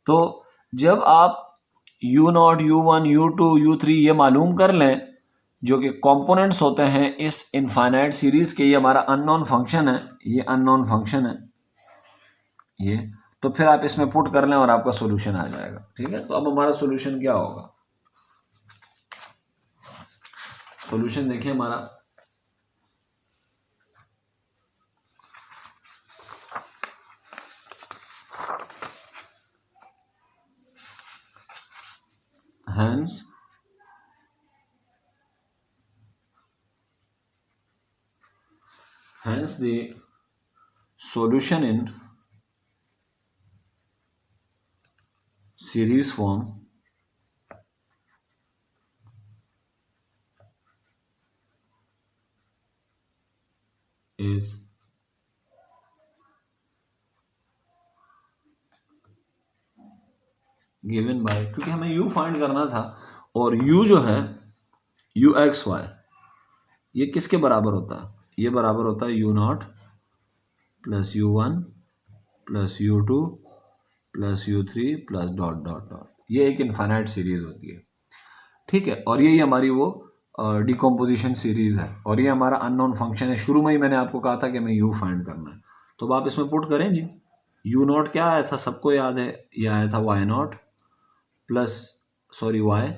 तो जब आप U0, U1, U2, U3 ये मालूम कर लें, जो कि कंपोनेंट्स होते हैं इस इनफाइनाइट सीरीज के, ये हमारा अननोन फंक्शन है, ये अननोन फंक्शन है ये, तो फिर आप इसमें पुट कर लें और आपका सॉल्यूशन आ जाएगा। ठीक है, तो अब हमारा सॉल्यूशन क्या होगा, सॉल्यूशन देखिए हमारा, hence the solution in series form is given by, क्योंकि हमें u फाइंड करना था, और u जो है U(x, y) ये किसके बराबर होता है, ये बराबर होता है U0 plus U1 plus U2 plus U3 plus dot dot dot, ये एक इनफाइनाइट सीरीज होती है। ठीक है, और यही हमारी वो डिकम्पोजिशन सीरीज है, और ये हमारा अननोन फंक्शन है। शुरू में ही मैंने आपको कहा था कि हमें u फाइंड करना है, तो अब आप इसमें पुट करें जी। U0 क्या आया था, सबको याद है, ये आया था Y0 प्लस सॉरी y,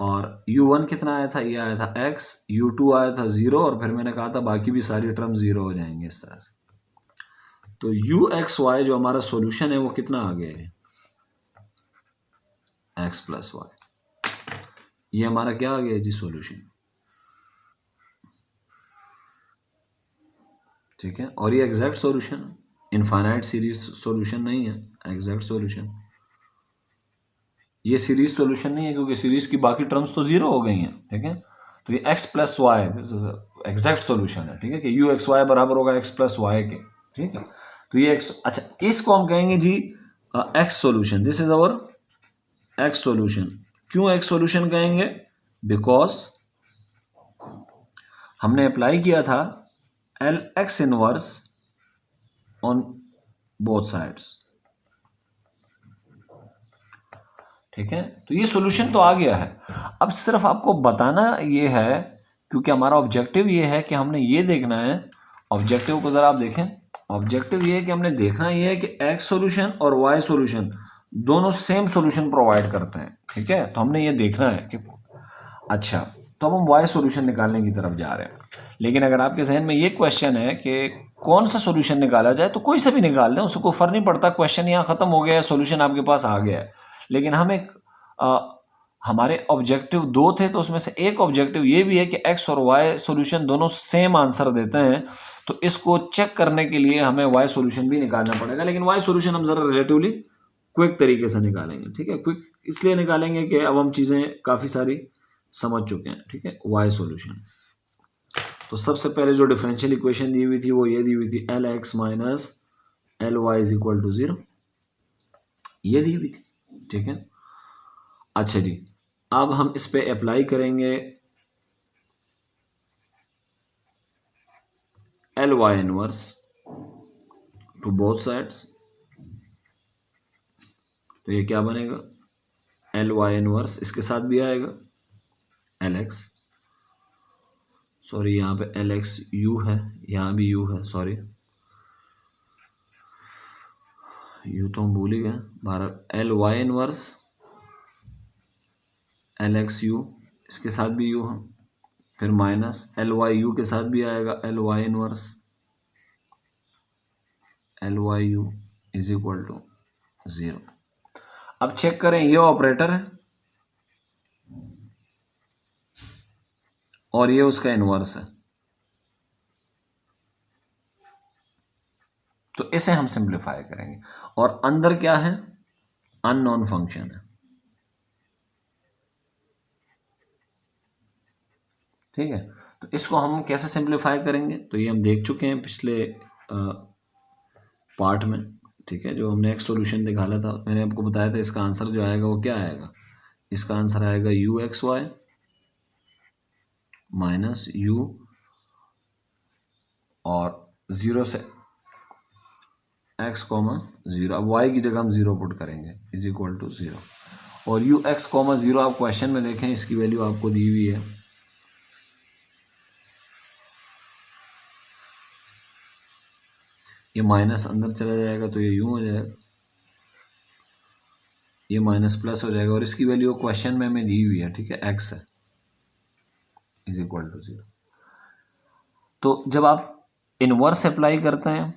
और U1 कितना आया था, ये आया था x, U2 आया था 0, और फिर मैंने कहा था बाकी भी सारी टर्म 0 हो जाएंगे इस तरह से। तो UXY जो हमारा सॉल्यूशन है वो कितना आ गया है, x प्लस y, ये हमारा क्या आ गया जी, सॉल्यूशन। ठीक है, और ये एग्जैक्ट सॉल्यूशन है, इनफाइनाइट सीरीज सॉल्यूशन नहीं है, एग्जैक्ट सॉल्यूशन। ये सीरीज सॉल्यूशन नहीं है क्योंकि सीरीज की बाकी टर्म्स तो 0 हो गई हैं। ठीक है, तो ये x plus y exact solution है। ठीक है, कि UXY बराबर होगा x प्लस वाई के। ठीक है, तो ये x, अच्छा इसको हम कहेंगे जी x solution, this is our x solution. क्यों x सॉल्यूशन कहेंगे, बिकॉज हमने अप्लाई किया था LX inverse on both sides. ठीक है, तो ये सॉल्यूशन तो आ गया है। अब सिर्फ आपको बताना ये है, क्योंकि हमारा ऑब्जेक्टिव ये है कि हमने ये देखना है, ऑब्जेक्टिव को ज़रा आप देखें, ऑब्जेक्टिव ये है कि हमने देखना ये है कि x सॉल्यूशन और y सॉल्यूशन दोनों सेम सॉल्यूशन प्रोवाइड करते हैं। ठीक है, तो हमने ये देखना है कि अच्छा, तो अब हम y सॉल्यूशन निकालने की तरफ जा रहे हैं। लेकिन अगर आपके जहन में ये क्वेश्चन है कि कौन सा सॉल्यूशन निकाला जाए, तो कोई सा भी निकाल दें, उसको फर्क नहीं पड़ता, क्वेश्चन यहाँ ख़त्म हो गया है, सॉल्यूशन आपके पास आ गया है। लेकिन हम एक हमारे ऑब्जेक्टिव 2 थे, तो उसमें से एक ऑब्जेक्टिव ये भी है कि x और y सॉल्यूशन दोनों सेम आंसर देते हैं, तो इसको चेक करने के लिए हमें y सॉल्यूशन भी निकालना पड़ेगा। लेकिन y सॉल्यूशन हम ज़रा रिलेटिवली क्विक तरीके से निकालेंगे। ठीक है, क्विक इसलिए निकालेंगे कि अब हम चीज़ें काफ़ी सारी समझ चुके हैं। ठीक है, y सॉल्यूशन, तो सबसे पहले जो डिफरेंशियल इक्वेशन दी हुई थी वो ये दी हुई थी, LX minus LY is equal to 0, ये दी हुई थी। ठीक है, अच्छा जी, अब हम इस पे अप्लाई करेंगे LY inverse two both sides, तो ये क्या बनेगा, LY इनवर्स इसके साथ भी आएगा LX, सॉरी यहाँ पे LX U है, यहाँ भी U है, सॉरी U तो हम भूल ही गए, LY इनवर्स LX U, इसके साथ भी U है, फिर माइनस एल वाई यू के साथ भी आएगा, L y inverse L y u is equal to 0। अब चेक करें, ये ऑपरेटर है और ये उसका इनवर्स है, तो इसे हम सिंप्लीफाई करेंगे। और अंदर क्या है, अननोन फंक्शन है, ठीक है। तो इसको हम कैसे सिंप्लीफाई करेंगे, तो ये हम देख चुके हैं पिछले पार्ट में, ठीक है। जो हमने एक सॉल्यूशन निकाला था, मैंने आपको बताया था इसका आंसर जो आएगा वो क्या आएगा, इसका आंसर आएगा u x y minus u और 0 से x कॉमा 0, अब y की जगह हम 0 पुट करेंगे इज इक्वल टू 0, और यू एक्स कॉमा 0 आप क्वेश्चन में देखें, इसकी वैल्यू आपको दी हुई है, ये माइनस अंदर चला जाएगा तो ये यूं हो जाएगा, ये माइनस प्लस हो जाएगा, और इसकी वैल्यू क्वेश्चन में हमें दी हुई है, ठीक है, x है इज इक्वल टू 0। तो जब आप इनवर्स अप्लाई करते हैं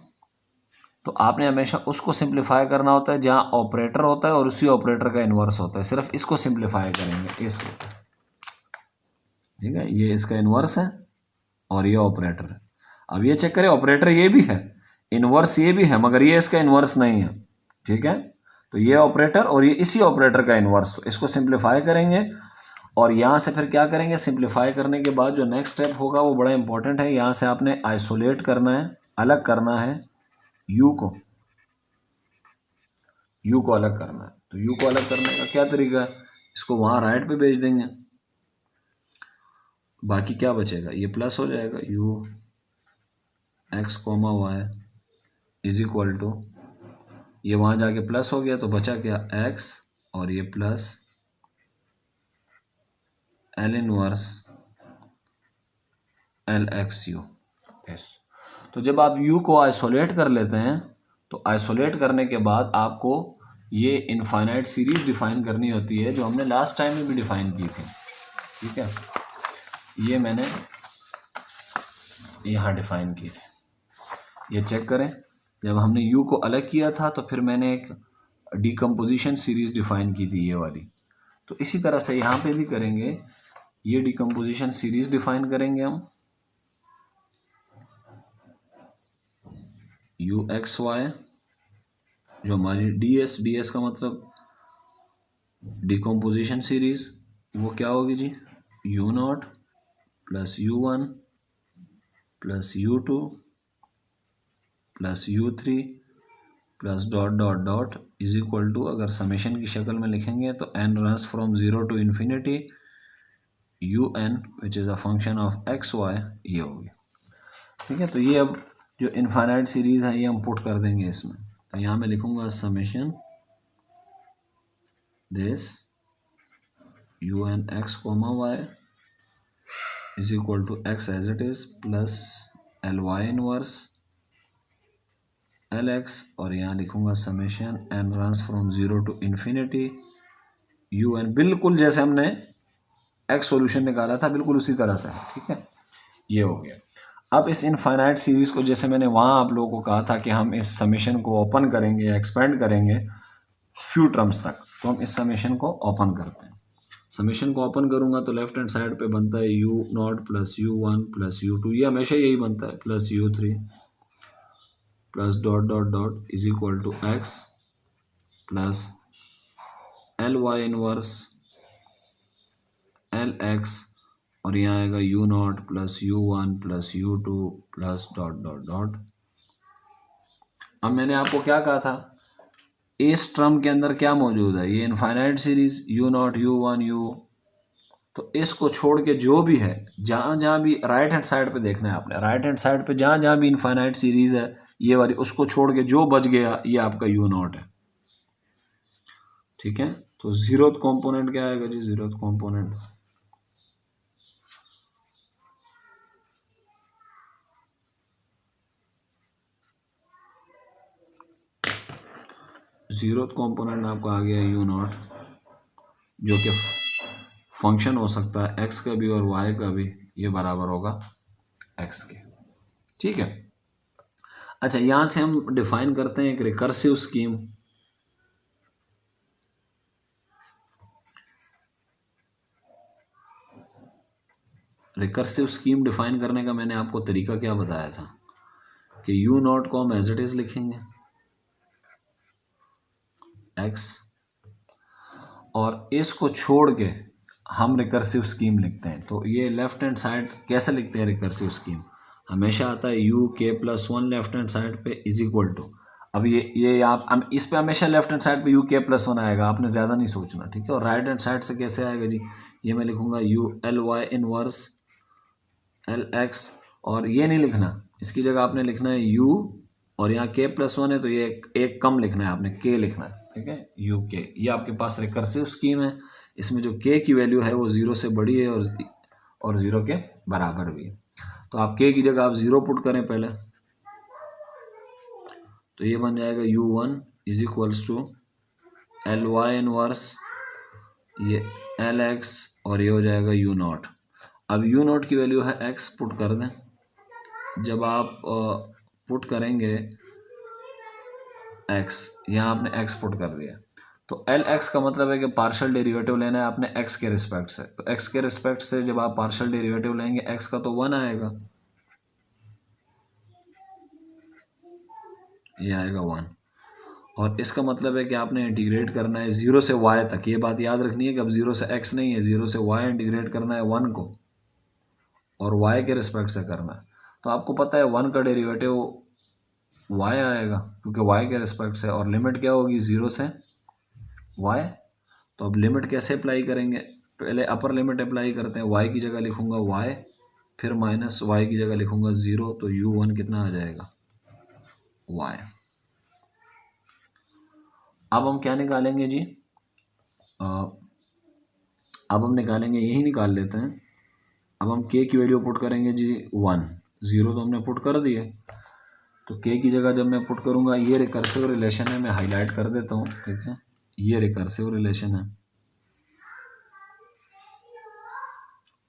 तो आपने हमेशा उसको सिंप्लीफाई करना होता है जहां ऑपरेटर होता है और उसी ऑपरेटर का इनवर्स होता है, सिर्फ इसको सिंप्लीफाई करेंगे, इसको, ठीक है। ये इसका इनवर्स है और ये ऑपरेटर है। अब ये चेक करें, ऑपरेटर ये भी है, इनवर्स ये भी है, मगर ये इसका इनवर्स नहीं है, ठीक है। तो ये ऑपरेटर और ये इसी ऑपरेटर का इनवर्स, तो इसको सिंप्लीफाई करेंगे और यहाँ से फिर क्या करेंगे, सिंप्लीफाई करने के बाद जो नेक्स्ट स्टेप होगा वो बड़ा इंपॉर्टेंट है। यहाँ से आपने आइसोलेट करना है, अलग करना है यू को अलग करना है। तो यू को अलग करने का क्या तरीका है, इसको वहाँ राइट पे भेज देंगे, बाकी क्या बचेगा, ये प्लस हो जाएगा, u x comma y is equal to, ये वहाँ जाके प्लस हो गया तो बचा क्या, एक्स और ये plus L inverse L x U S. तो जब आप u को आइसोलेट कर लेते हैं तो आइसोलेट करने के बाद आपको ये इनफाइनाइट सीरीज डिफाइन करनी होती है, जो हमने लास्ट टाइम में भी डिफाइन की थी, ठीक है। ये मैंने यहाँ डिफाइन की थी, ये चेक करें, जब हमने u को अलग किया था तो फिर मैंने एक डिकम्पोजिशन सीरीज डिफाइन की थी, ये वाली। तो इसी तरह से यहाँ पे भी करेंगे, ये डिकम्पोजिशन सीरीज डिफाइन करेंगे हम, यू एक्स वाई जो हमारी डी एस का मतलब डिकम्पोजिशन सीरीज, वो क्या होगी जी, u naught plus u one plus u two plus u three plus dot dot dot is equal to, अगर समेशन की शक्ल में लिखेंगे तो n runs from 0 to infinity u n which is a function of x y, ये होगी, ठीक है। तो ये अब जो इनफाइनाइट सीरीज है ये हम पुट कर देंगे इसमें, तो यहाँ मैं लिखूंगा summation this u n x comma y is equal to x as it is plus L y inverse L x, और यहाँ लिखूंगा summation n runs from 0 to infinity u n, बिल्कुल जैसे हमने एक्स सॉल्यूशन निकाला था बिल्कुल उसी तरह से, ठीक है। ये हो गया। अब इस इनफाइनाइट सीरीज को, जैसे मैंने वहाँ आप लोगों को कहा था कि हम इस समेशन को ओपन करेंगे, एक्सपेंड करेंगे फ्यू टर्म्स तक, तो हम इस समेशन को ओपन करते हैं। समेशन को ओपन करूंगा तो लेफ्ट हैंड साइड पे बनता है u naught plus u one plus u two, ये हमेशा यही बनता है, plus u three plus dot dot dot is equal to x plus L y inverse L x, और यहाँ आएगा u naught plus u one plus u two plus dot dot dot. अब मैंने आपको क्या कहा था, इस टर्म के अंदर क्या मौजूद है, ये infinite series you not you one you, तो इसको छोड़ के जो भी है, जहाँ जहाँ भी राइट हैंड साइड पे देखना है आपने, राइट हैंड साइड पे जहाँ जहाँ भी इनफाइनाइट सीरीज है ये वाली, उसको छोड़ के जो बच गया ये आपका यू नॉट है, ठीक है। तो जीरोथ कॉम्पोनेंट क्या आएगा जी, जीरोथ कॉम्पोनेंट आपका आ गया यू नॉट, जो कि फंक्शन हो सकता है एक्स का भी और वाई का भी ये बराबर होगा x के। ठीक है। अच्छा, यहां से हम डिफाइन करते हैं एक recursive scheme. Recursive scheme define करने का मैंने आपको तरीका क्या बताया था कि यू नॉट को हम एज इट इज लिखेंगे x, और इसको छोड़ के हम रिकर्सिव स्कीम लिखते हैं। तो ये लेफ्ट हैंड साइड कैसे लिखते हैं रिकर्सिव स्कीम, हमेशा आता है यू के plus one left hand side पे इज इक्वल टू। अब ये आप इस पे हमेशा लेफ्ट हैंड साइड पे यू के प्लस वन आएगा, आपने ज़्यादा नहीं सोचना। ठीक है। और राइट हैंड साइड से कैसे आएगा जी, ये मैं लिखूंगा u L y inverse L x, और ये नहीं लिखना, इसकी जगह आपने लिखना है यू, और यहाँ के प्लस वन है तो ये एक कम लिखना है, आपने के लिखना है। ठीक है, यू के। ये आपके पास रिकर्सिव स्कीम है, इसमें जो के की वैल्यू है वो ज़ीरो से बड़ी है और ज़ीरो के बराबर भी है। तो आप के की जगह आप ज़ीरो पुट करें पहले, तो ये बन जाएगा u one is equals to L y inverse ये एल एक्स, और ये हो जाएगा यू नॉट। अब यू नॉट की वैल्यू है एक्स, पुट कर दें। जब आप पुट करेंगे एक्स, यहाँ आपने एक्स पुट कर दिया, तो एल एक्स का मतलब है कि पार्शियल डेरिवेटिव लेना है आपने एक्स के रिस्पेक्ट से। तो एक्स के रिस्पेक्ट से जब आप पार्शियल डेरिवेटिव लेंगे एक्स का तो वन आएगा, ये आएगा वन। और इसका मतलब है कि आपने इंटीग्रेट करना है ज़ीरो से वाई तक। ये बात याद रखनी है कि अब ज़ीरो से एक्स नहीं है, ज़ीरो से वाई इंटीग्रेट करना है वन को, और वाई के रिस्पेक्ट से करना है। तो आपको पता है वन का डेरिवेटिव वाई आएगा क्योंकि वाई के रिस्पेक्ट से, और लिमिट क्या होगी ज़ीरो से वाई। तो अब लिमिट कैसे अप्लाई करेंगे, पहले अपर लिमिट अप्लाई करते हैं, वाई की जगह लिखूंगा वाई, फिर माइनस वाई की जगह लिखूंगा ज़ीरो, तो यू वन कितना आ जाएगा वाई। अब हम क्या निकालेंगे जी, अब हम निकालेंगे, यही निकाल लेते हैं। अब हम के की वैल्यू पुट करेंगे जी वन, ज़ीरो तो हमने पुट कर दिए, तो के की जगह जब मैं पुट करूंगा, ये रिकर्सिव रिलेशन है, मैं हाईलाइट कर देता हूँ। ठीक है, ये रिकर्सिव रिलेशन है,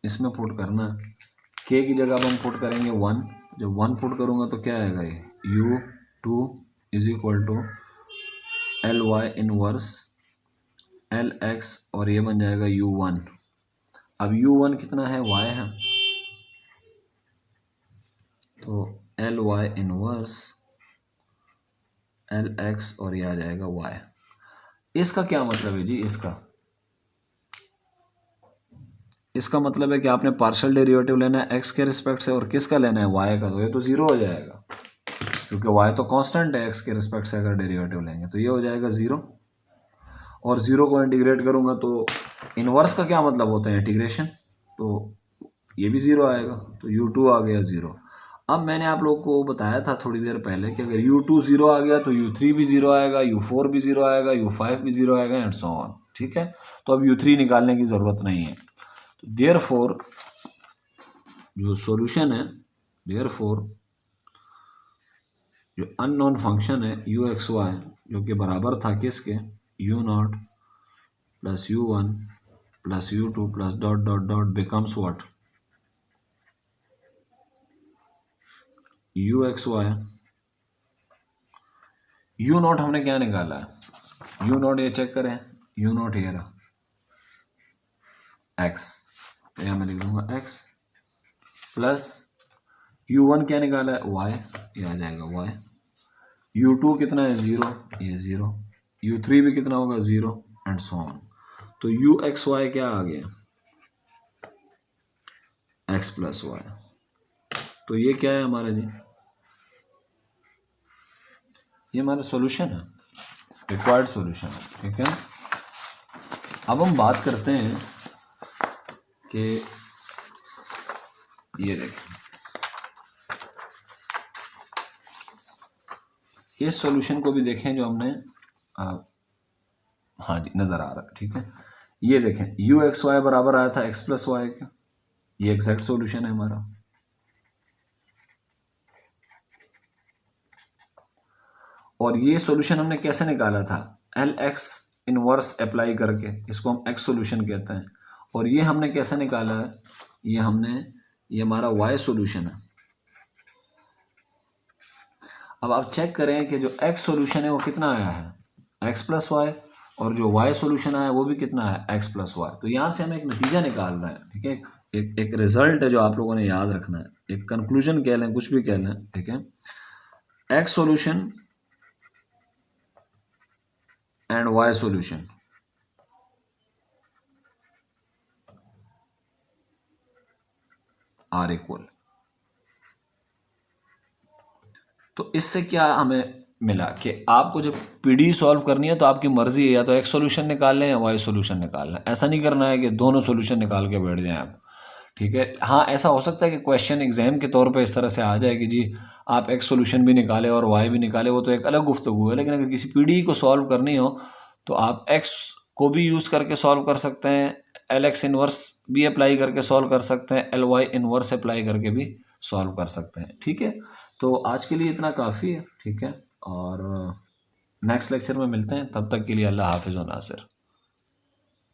इसमें पुट करना है। के की जगह अब हम पुट करेंगे वन, जब वन पुट करूंगा तो क्या आएगा, ये u two is equal to L y inverse L x, और ये बन जाएगा यू वन। अब यू वन कितना है, वाई है, तो L y inverse L x, और ये आ जाएगा वाई। इसका क्या मतलब है जी, इसका मतलब है कि आपने पार्शियल डेरिवेटिव लेना है एक्स के रिस्पेक्ट से, और किसका लेना है, वाई का। तो ये तो ज़ीरो हो जाएगा क्योंकि वाई तो कांस्टेंट है, एक्स के रिस्पेक्ट से अगर डेरिवेटिव लेंगे तो ये हो जाएगा ज़ीरो। और ज़ीरो को इंटीग्रेट करूंगा तो इनवर्स का क्या मतलब होता है, इंटीग्रेशन, तो ये भी ज़ीरो आएगा, तो यू टू आ गया ज़ीरो। अब मैंने आप लोग को बताया था थोड़ी देर पहले कि अगर यू टू ज़ीरो आ गया तो यू थ्री भी ज़ीरो आएगा, यू फोर भी ज़ीरो आएगा, यू फाइव भी ज़ीरो आएगा, एंड सो ऑन। ठीक है, तो अब यू थ्री निकालने की ज़रूरत नहीं है। तो देयरफॉर जो सॉल्यूशन है, देयरफॉर जो अननोन फंक्शन है यू एक्स वाई, जो कि बराबर था किसके, u naught plus u one plus u two plus dot dot dot becomes what, u x y. U naught हमने क्या निकाला है, यू नॉट ये चेक करें, यू नॉट ये रहा एक्स, तो यहाँ मैं लिख दूंगा एक्स, प्लस यू वन क्या निकाला है वाई, ये आ जाएगा वाई। यू टू कितना है ज़ीरो, ये ज़ीरो। यू थ्री भी कितना होगा ज़ीरो, एंड सो ऑन। तो यू एक्स वाई क्या आ गया, एक्स प्लस वाई। तो ये क्या है हमारा जी, ये हमारा सॉल्यूशन है, रिक्वायर्ड सॉल्यूशन है। ठीक है, अब हम बात करते हैं कि ये देखें, इस सॉल्यूशन को भी देखें जो हमने हाँ जी नज़र आ रहा है। ठीक है, ये देखें यू एक्स वाई बराबर आया था एक्स प्लस वाई का, ये एग्जैक्ट सॉल्यूशन है हमारा। और ये सॉल्यूशन हमने कैसे निकाला था, एल एक्स इनवर्स अप्लाई करके, इसको हम एक्स सॉल्यूशन कहते हैं। और ये हमने कैसे निकाला है, ये हमने ये हमारा y सॉल्यूशन है। अब आप चेक करें कि जो x सॉल्यूशन है वो कितना आया है, x प्लस वाई, और जो y सॉल्यूशन आया वो भी कितना है, x प्लस वाई। तो यहाँ से हम एक नतीजा निकाल रहे हैं, ठीक है, एक रिजल्ट है जो आप लोगों ने याद रखना है, एक कंक्लूजन कह लें, कुछ भी कह लें, ठीक है। x solution and y solution are equal. तो इससे क्या हमें मिला कि आपको जब पीडी सॉल्व करनी है तो आपकी मर्जी है, या तो x सॉल्यूशन निकाल लें या y सॉल्यूशन निकाल लें। ऐसा नहीं करना है कि दोनों सॉल्यूशन निकाल के बैठ जाएं आप, ठीक है। हाँ, ऐसा हो सकता है कि क्वेश्चन एग्जाम के तौर पे इस तरह से आ जाए कि जी आप x सॉल्यूशन भी निकाले और y भी निकाले, वो तो एक अलग गुफ्तगू है। लेकिन अगर किसी पीडी को सॉल्व करनी हो तो आप x को भी यूज़ करके सॉल्व कर सकते हैं, LX इन्वर्स भी अप्लाई करके सॉल्व कर सकते हैं, LY इन्वर्स अप्लाई करके भी सॉल्व कर सकते हैं, ठीक है। तो आज के लिए इतना काफ़ी है, ठीक है, और नेक्स्ट लेक्चर में मिलते हैं। तब तक के लिए अल्लाह हाफिज़ व नासिर।